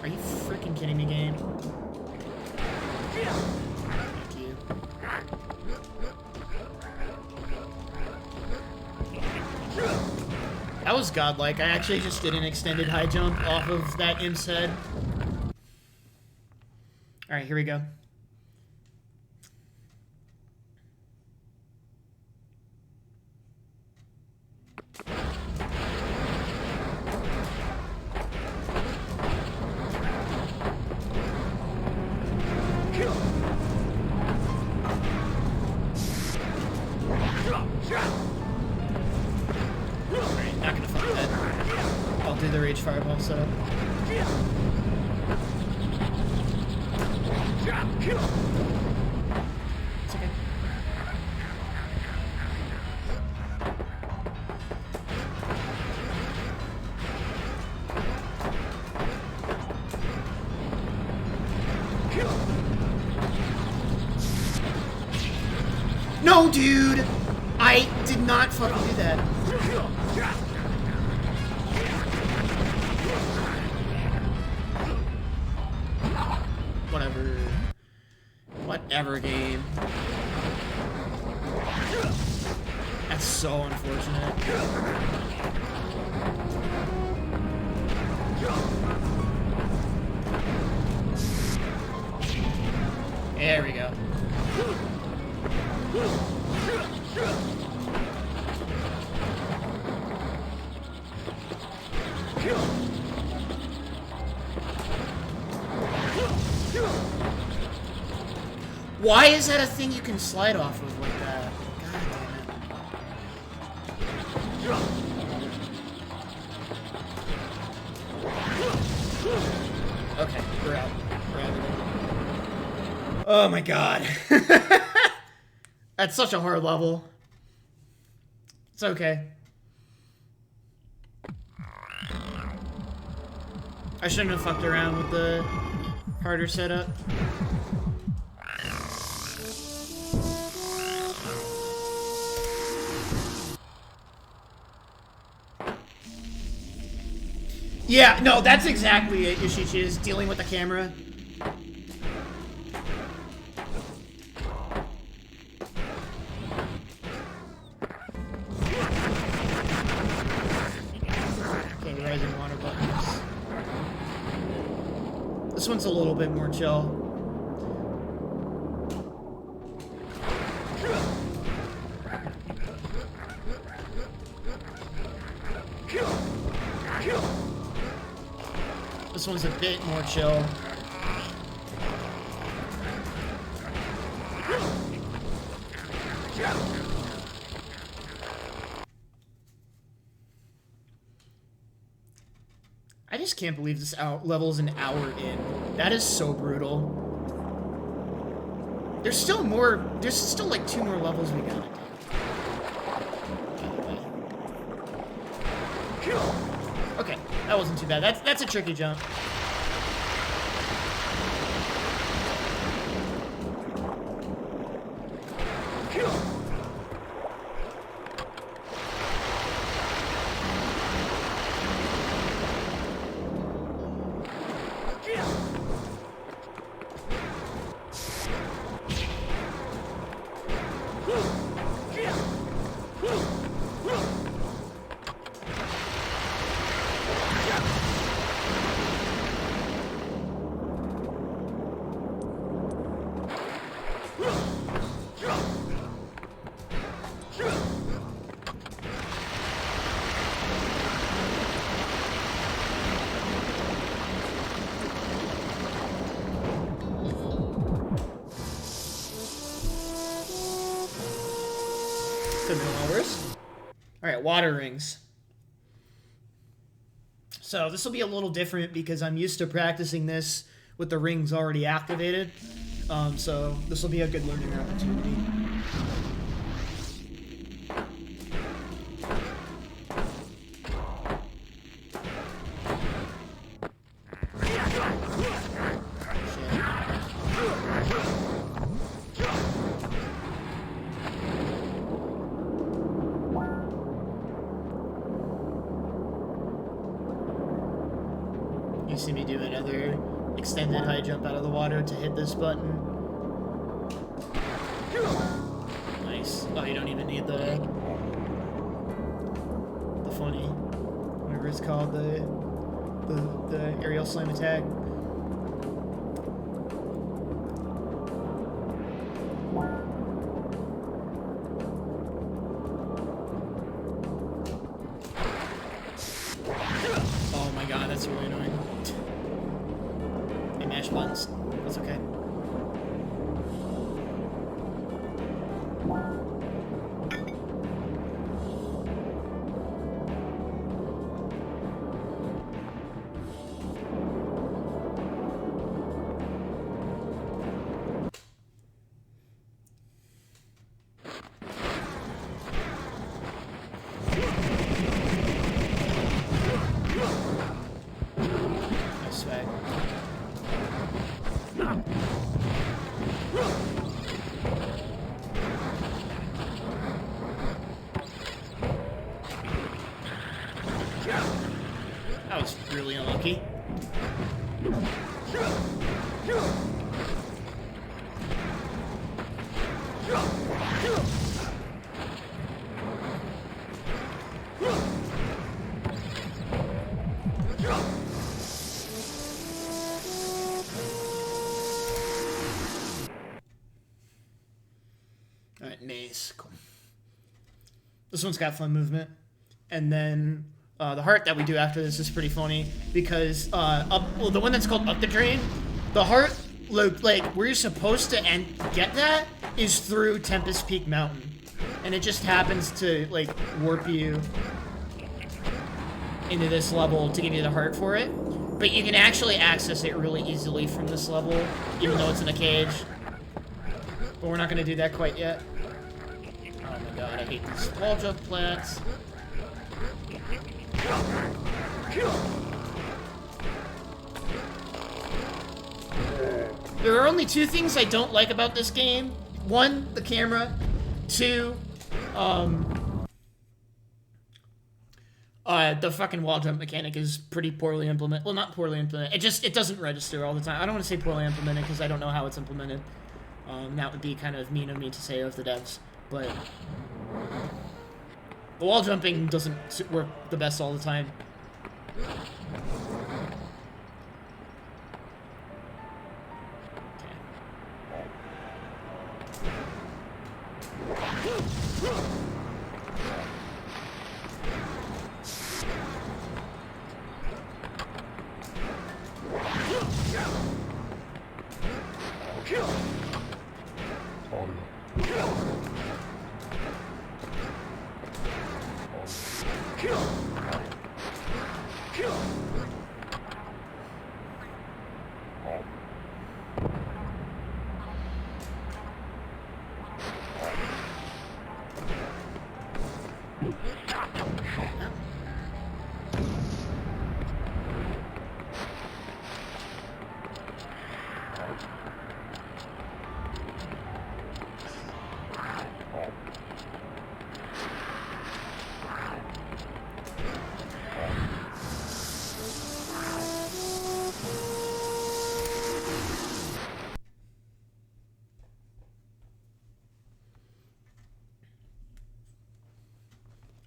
Are you freaking kidding me, game? Thank you. That was godlike. I actually just did an extended high jump off of that imp's head. Alright, here we go. Alright, not gonna fuck that. I'll do the rage fireball setup. It's okay. No, dude! I did not fucking do that. Whatever. Whatever, game. That's so unfortunate. There we go. Why is that a thing you can slide off of like that? God damn it. Okay, we're out. We're out of there. Oh my god. That's such a hard level. It's okay. I shouldn't have fucked around with the harder setup. Yeah, no, that's exactly it, Yoshichi, is dealing with the camera. Okay, rising water buttons. This one's a little bit more chill. This one's a bit more chill. I just can't believe this level's an hour in. That is so brutal. There's still more. There's still like 2 more levels we gotta do. Okay, that wasn't too bad. That's a tricky jump. Alright, water rings. So this will be a little different because I'm used to practicing this with the rings already activated. So this will be a good learning opportunity. You see me do another extended high jump out of the water to hit this button. Nice. Oh, you don't even need the funny. it's called, the aerial slam attack. Oh my god, that's really annoying. I mashed buttons. That's okay. Nice swag. That was really unlucky. Alright, maze. Cool. This one's got fun movement. And then the heart that we do after this is pretty funny because the one that's called Up the Drain, the heart, like where you're supposed to get that is through Tempest Peak Mountain. And it just happens to like warp you into this level to give you the heart for it. But you can actually access it really easily from this level, even though it's in a cage. But we're not going to do that quite yet. Oh my god, I hate these wall jump plants. There are only two things I don't like about this game. One, the camera. Two, the fucking wall jump mechanic is pretty poorly implemented. Well, not poorly implemented. It doesn't register all the time. I don't want to say poorly implemented because I don't know how it's implemented. That would be kind of mean of me to say of the devs, but the wall jumping doesn't work the best all the time.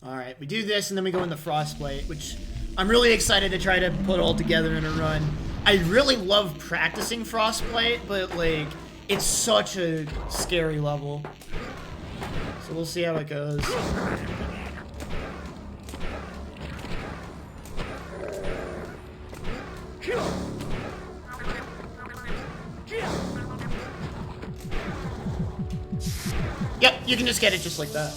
Alright, we do this and then we go in the Frostblade, which I'm really excited to try to put all together in a run. I really love practicing Frostblade, but like, it's such a scary level. So we'll see how it goes. Yep, you can just get it just like that.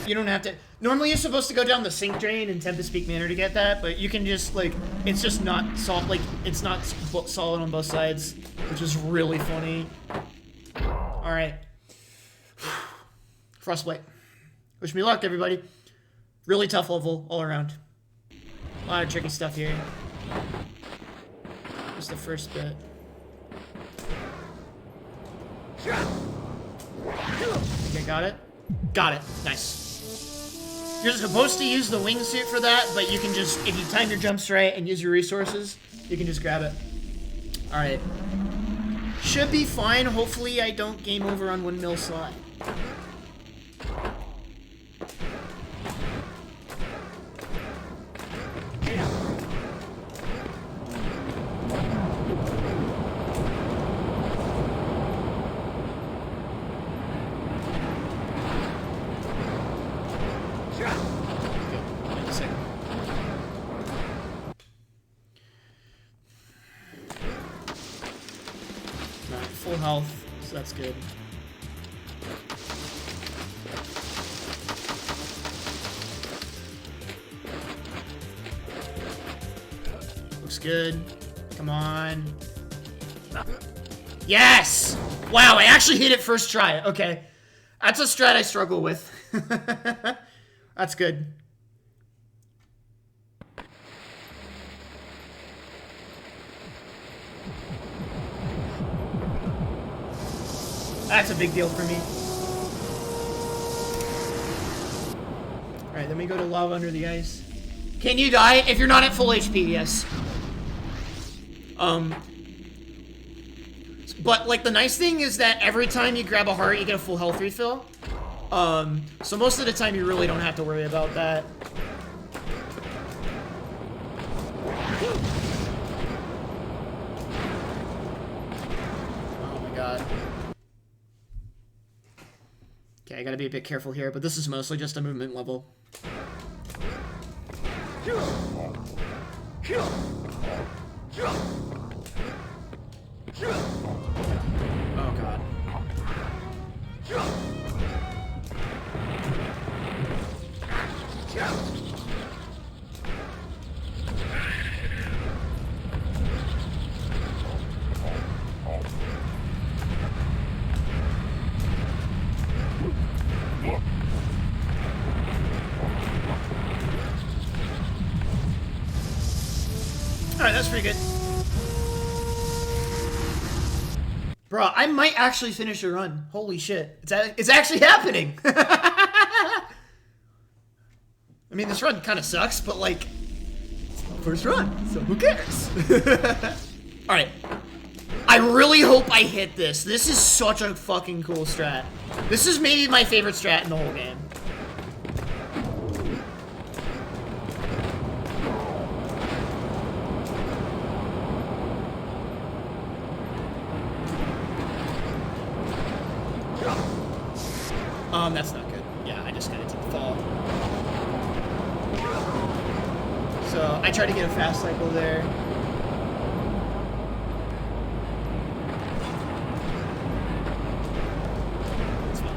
You don't have to. Normally you're supposed to go down the sink drain in Tempest Peak Manor to get that, but you can just like, it's just not solid, like it's not solid on both sides, which is really funny. All right, Frostblade. Wish me luck, everybody. Really tough level all around. A lot of tricky stuff here. Just the first bit. Okay, got it. Got it. Nice. You're supposed to use the wingsuit for that, but you can just, if you time your jumps right and use your resources, you can just grab it. Alright. Should be fine. Hopefully I don't game over on windmill slide. full health, so that's good. Looks good. Come on. Yes! Wow, I actually hit it first try. Okay. That's a strat I struggle with. That's good. That's a big deal for me. Alright, then we go to lava under the ice. Can you die if you're not at full HP? Yes. But, like, the nice thing is that every time you grab a heart, you get a full health refill. So most of the time you really don't have to worry about that. Oh my god. Okay, I gotta be a bit careful here, but this is mostly just a movement level. Oh god. Alright, that's pretty good. Bro, I might actually finish a run. Holy shit. It's actually happening! I mean, this run kind of sucks, but like, it's my first run, so who cares? Alright. I really hope I hit this. This is such a fucking cool strat. This is maybe my favorite strat in the whole game. That's not good. Yeah, I just got into the fall. So, I tried to get a fast cycle there. That's fine.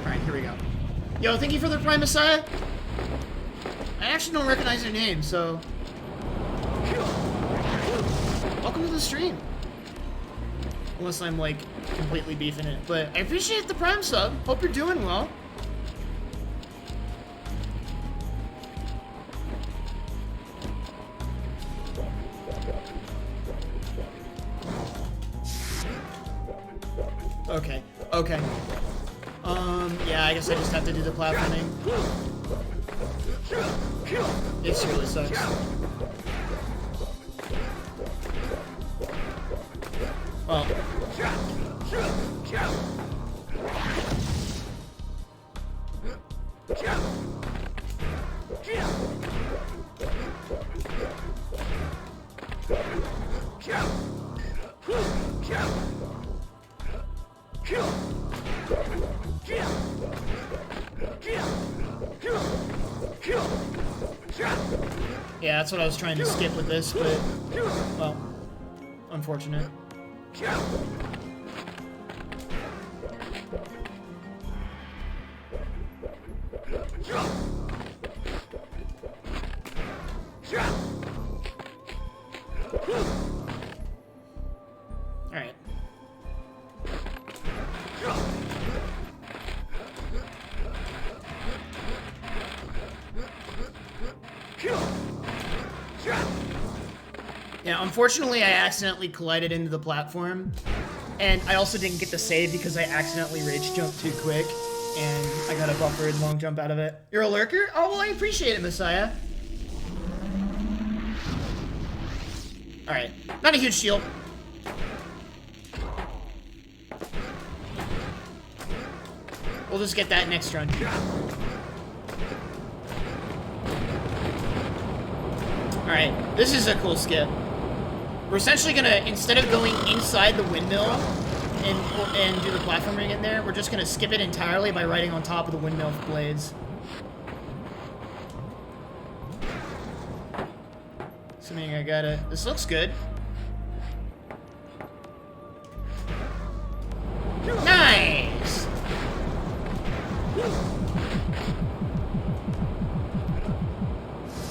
Alright, here we go. Yo, thank you for the Prime Messiah. I actually don't recognize your name, so... Welcome to the stream. Unless I'm, like, completely beefing it. But I appreciate the Prime sub. Hope you're doing well. Okay. Okay. Yeah, I guess I just have to do the platforming. This really sucks. Well. Yeah, that's what I was trying to skip with this, but, well, unfortunate. Alright. Yeah, unfortunately I accidentally collided into the platform, and I also didn't get to save because I accidentally rage jumped too quick, and I got a buffered long jump out of it. You're a lurker? Oh, well, I appreciate it, Messiah. Alright, not a huge shield. We'll just get that next run. Alright, this is a cool skip. We're essentially gonna, instead of going inside the windmill and do the platforming in there, we're just gonna skip it entirely by riding on top of the windmill blades. Assuming I got it. This looks good. Nice!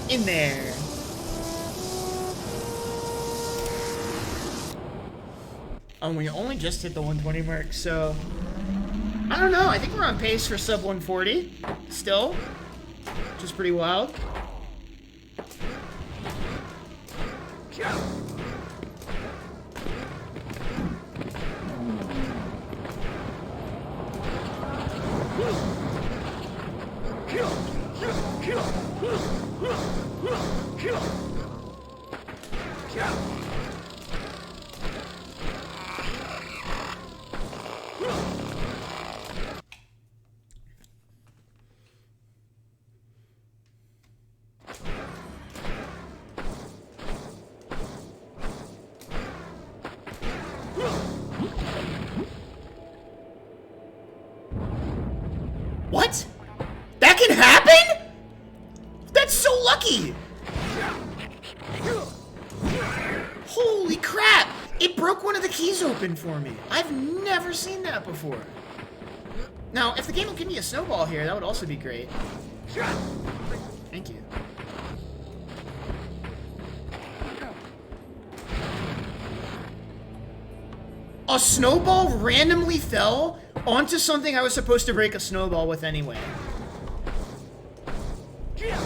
In there. Oh, we only just hit the 120 mark, so... I don't know, I think we're on pace for sub 140, still. Which is pretty wild. What? That can happen? That's so lucky! Holy crap! It broke one of the keys open for me. I've never seen that before. Now, if the game will give me a snowball here, that would also be great. Thank you. A snowball randomly fell onto something I was supposed to break a snowball with anyway.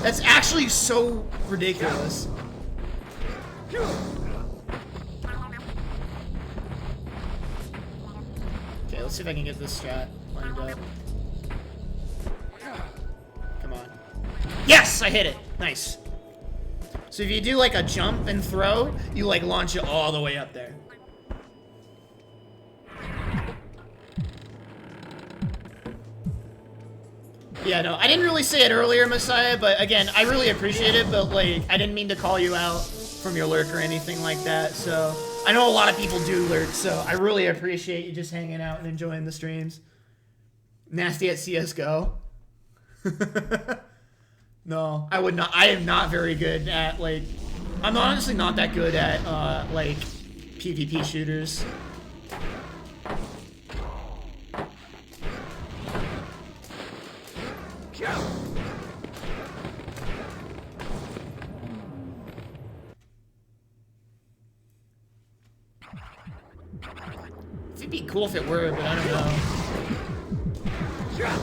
That's actually so ridiculous. Okay, let's see if I can get this strat lined up. Come on. Yes, I hit it. Nice. So if you do like a jump and throw, you like launch it all the way up there. Yeah, no, I didn't really say it earlier, Messiah, but again, I really appreciate it, but like, I didn't mean to call you out from your lurk or anything like that, so I know a lot of people do lurk, so I really appreciate you just hanging out and enjoying the streams. Nasty at CSGO. No, I would not. I am not very good at, like, I'm honestly not that good at, like, PvP shooters. It'd be cool if it were, but I don't know.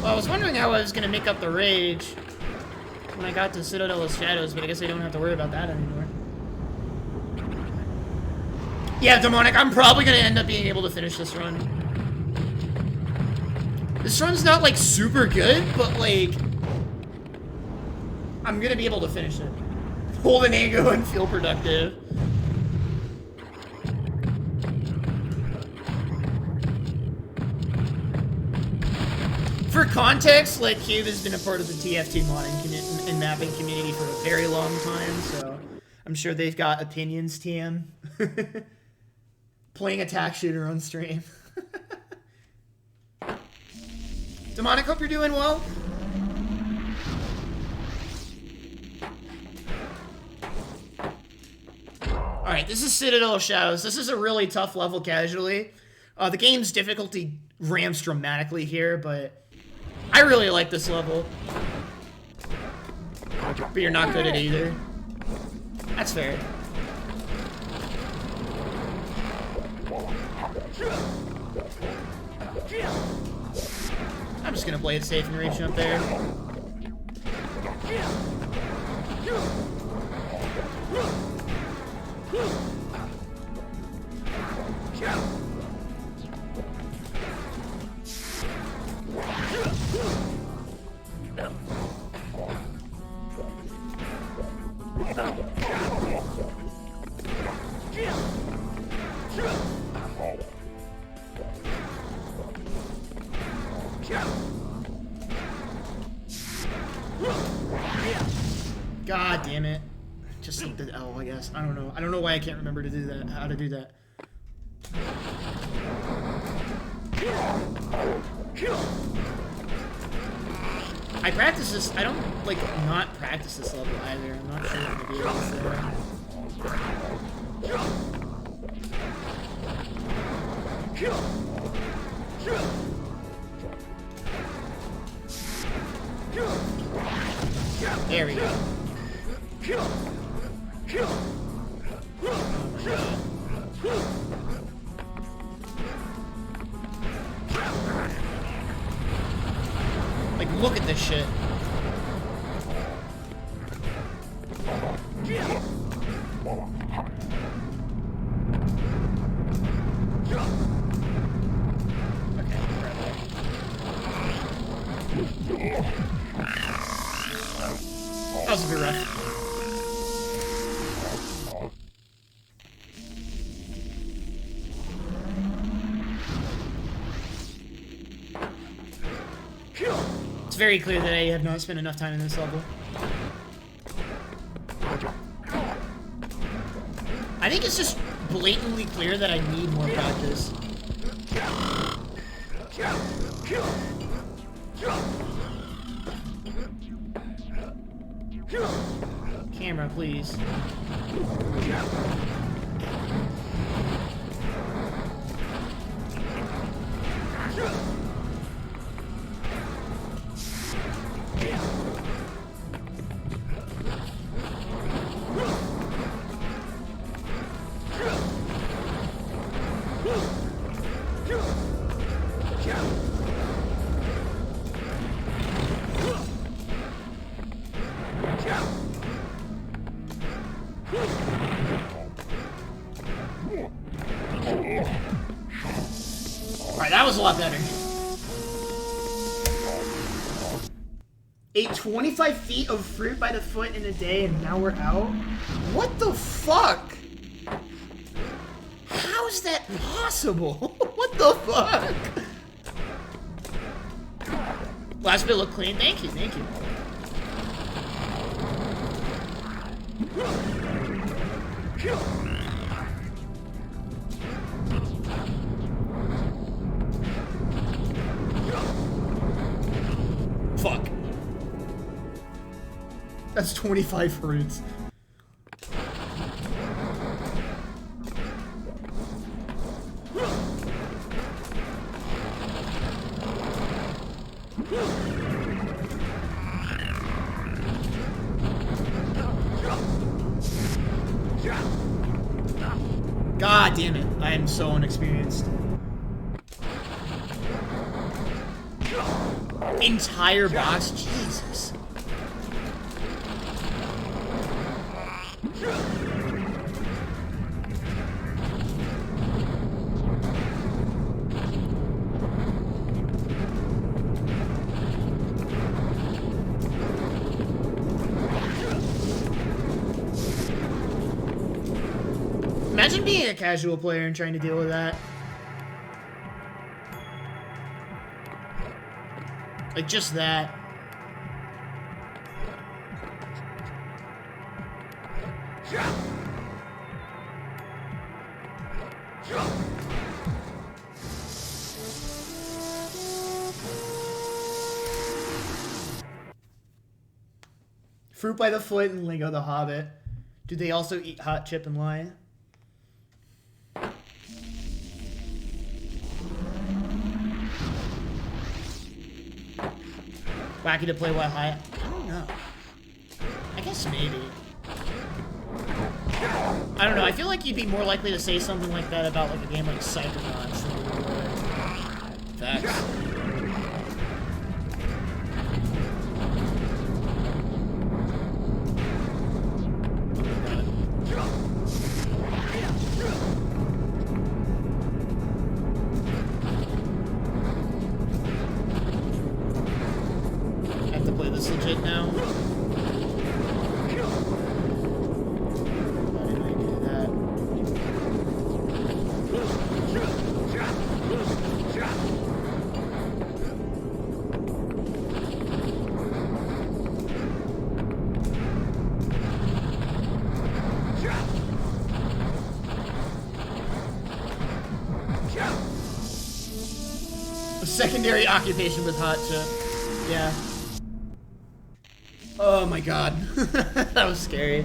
Well, I was wondering how I was gonna make up the rage when I got to Citadel of Shadows, but I guess I don't have to worry about that anymore. Yeah, Demonic, I'm probably gonna end up being able to finish this run. This run's not, like, super good, but, like, I'm gonna be able to finish it. Hold an ego and feel productive. For context, like, Cube has been a part of the TF2 modding and mapping community for a very long time, so I'm sure they've got opinions, TM. Playing attack shooter on stream. Demonic, hope you're doing well. Alright, this is Citadel of Shadows. This is a really tough level casually. The game's difficulty ramps dramatically here, but I really like this level. But you're not good at either. That's fair. I'm just gonna play it safe and reach up there. God damn it. Just hit the L, I guess. I don't know. I don't know why I can't remember to do that. How to do that. I practice this. I don't, like, not practice this level either. I'm not sure if I'm gonna be able to say that. There we go. Like, look at this shit. That was a bit rough. It's very clear that I have not spent enough time in this level. I think it's just blatantly clear that I need more practice. Camera, please. Alright, that was a lot better. Ate 25 feet of fruit by the foot in a day and now we're out? What the fuck? How is that possible? What the fuck? Last bit looked clean. Thank you, thank you. Fuck. That's 25 fruits. God damn it. I am so inexperienced. Entire box? Jesus. Imagine being a casual player and trying to deal with that. Like, just that. Fruit by the foot and Lego the Hobbit. Do they also eat hot chip and lye? Wacky to play what high? I don't know. I guess maybe. I don't know. I feel like you'd be more likely to say something like that about like a game like Psychonauts than you would. Facts. Legit now. Why did I do that? A secondary occupation with hot chip. Yeah. Oh my god. That was scary.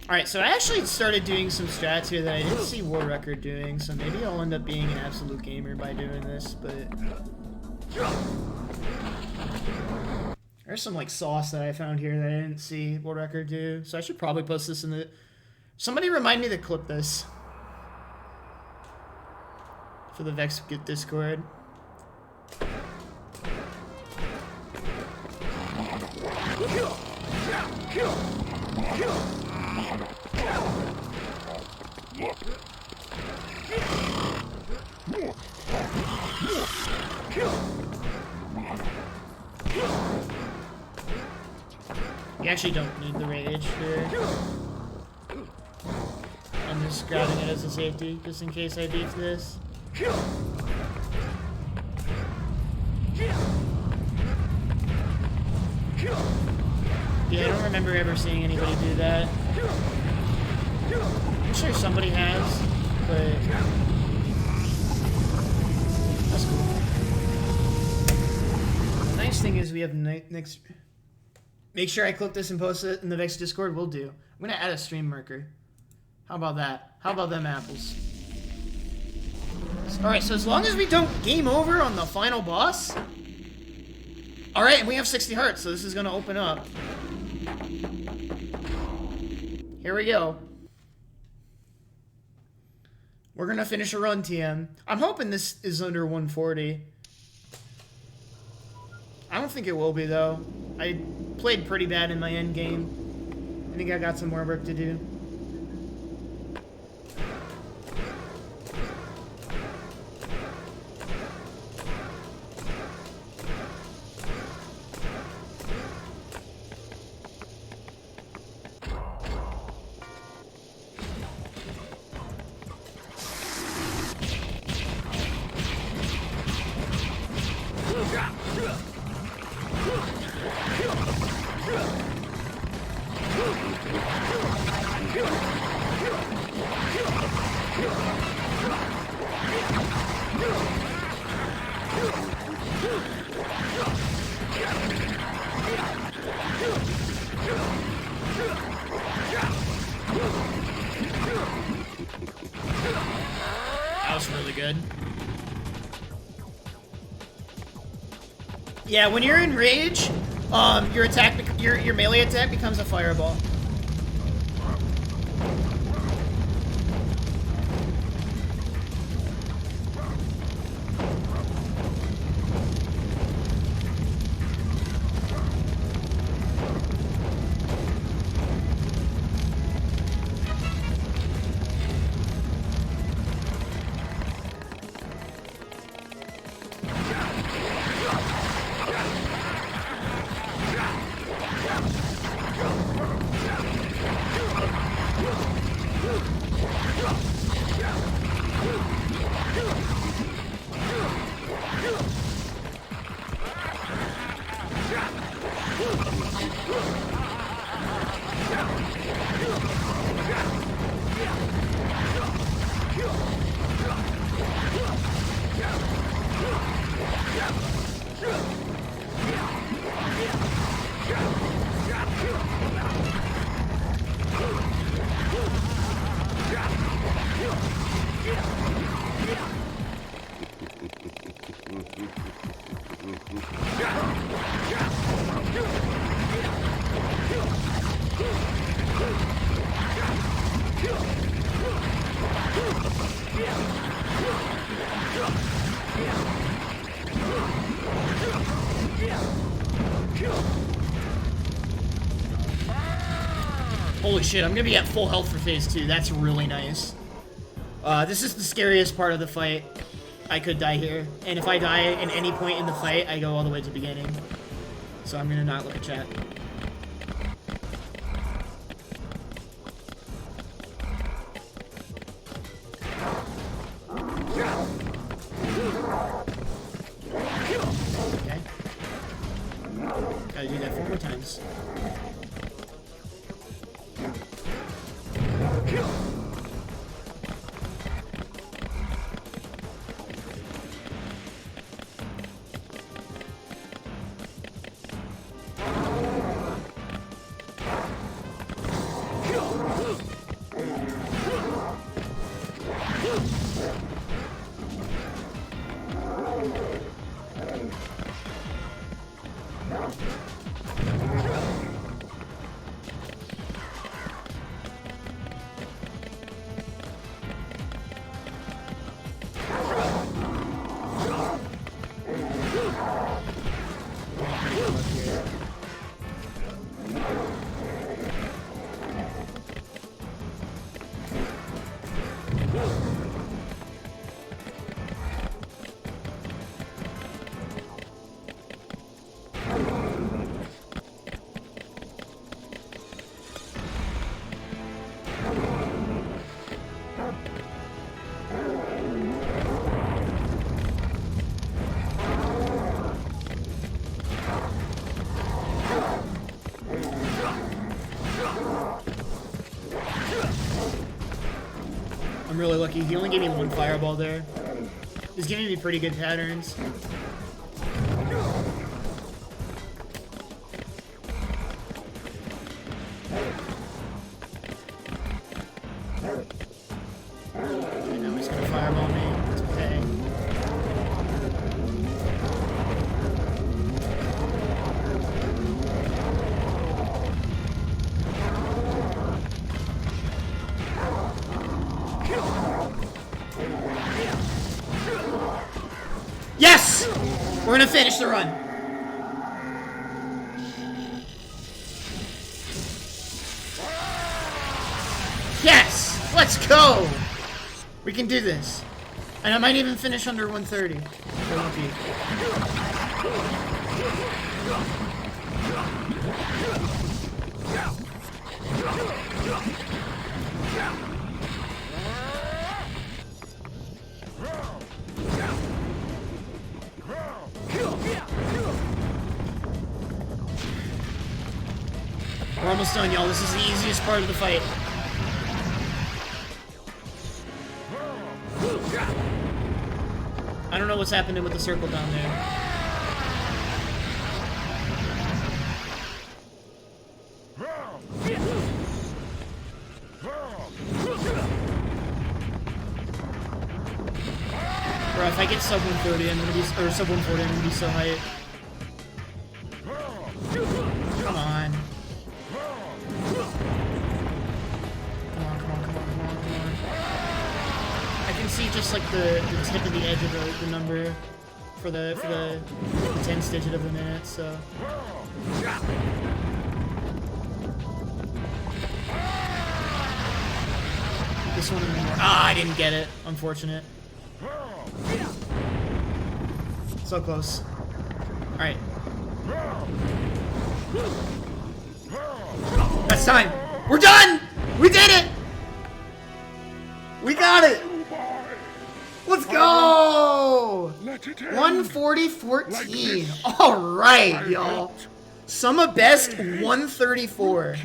Alright, so I actually started doing some strats here that I didn't see War Record doing, so maybe I'll end up being an absolute gamer by doing this, but... There's some, like, sauce that I found here that I didn't see War Record do, so I should probably post this in the... Somebody remind me to clip this. For the Vexx Discord. You actually don't need the rage here. I'm just grabbing it as a safety, just in case I beef this. Yeah, I don't remember ever seeing anybody do that. I'm sure somebody has, but that's cool. The nice thing is we have next. Make sure I clip this and post it in the Vexx Discord. Will do. I'm gonna add a stream marker. How about that? How about them apples? Alright, so as long as we don't game over on the final boss. Alright, and we have 60 hearts, so this is gonna open up. Here we go. We're gonna finish a run, TM. I'm hoping this is under 140. I don't think it will be, though. I played pretty bad in my end game. I think I got some more work to do. That was really good. Yeah, when you're in rage, your attack, your melee attack becomes a fireball. Holy shit, I'm gonna be at full health for phase 2. That's really nice. This is the scariest part of the fight. I could die here. And if I die at any point in the fight, I go all the way to the beginning. So I'm gonna not look at chat. Okay. Gotta do that 4 more times. I'm really lucky. He only gave me one fireball there. He's giving me pretty good patterns. Okay, now he's gonna fireball me. It's okay. Yes! We're gonna finish the run. Yes! Let's go! We can do this. And I might even finish under 130. If we're lucky. We're almost done, y'all. This is the easiest part of the fight. I don't know what's happening with the circle down there. Bro, if I get sub 130, I'm gonna be, or sub 140, I'm gonna be so hyped. Come on. I can see just like the tip of the edge of the number for the 10th digit of the minute, so. This one anymore. Ah, I didn't get it. Unfortunate. So close. Alright. That's time. We're done! We did it! We got it! Let's go! 140-14. Alright, y'all. Summa best 134.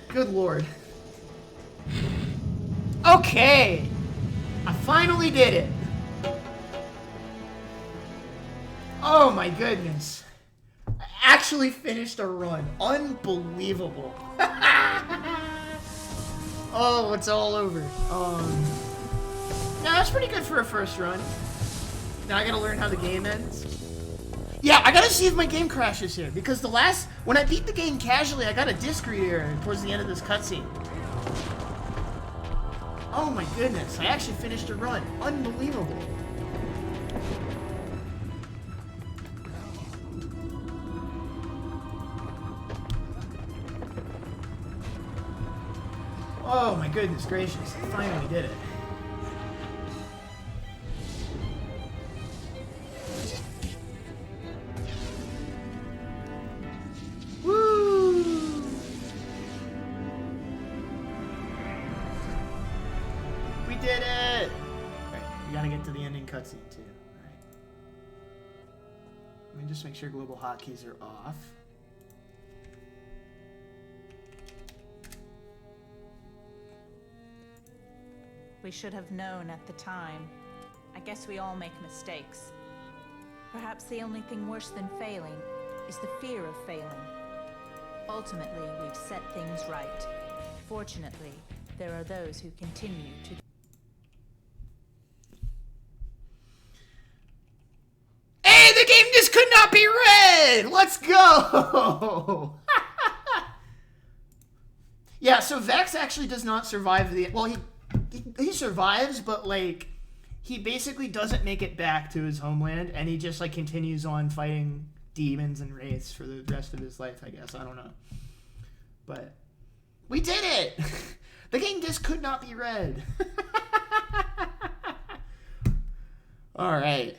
Good lord. Okay. I finally did it. Oh my goodness. I actually finished a run. Unbelievable. Oh, it's all over. Yeah, that's pretty good for a first run. Now I gotta learn how the game ends. Yeah, I gotta see if my game crashes here, because when I beat the game casually, I got a disc read error towards the end of this cutscene. Oh my goodness, I actually finished a run. Unbelievable. Oh my goodness gracious, I finally did it. Woo! We did it! Alright, we gotta get to the ending cutscene too. Alright. Let me just make sure global hotkeys are off. We should have known at the time. I guess we all make mistakes. Perhaps the only thing worse than failing is the fear of failing. Ultimately, we've set things right. Fortunately, there are those who continue to... Hey, the game just could not be read! did! Let's go! Yeah, so Vexx actually does not survive the... Well, he survives, but, like, he basically doesn't make it back to his homeland, and he just, like, continues on fighting demons and wraiths for the rest of his life, I guess. I don't know. But we did it! The game disc could not be read. All right.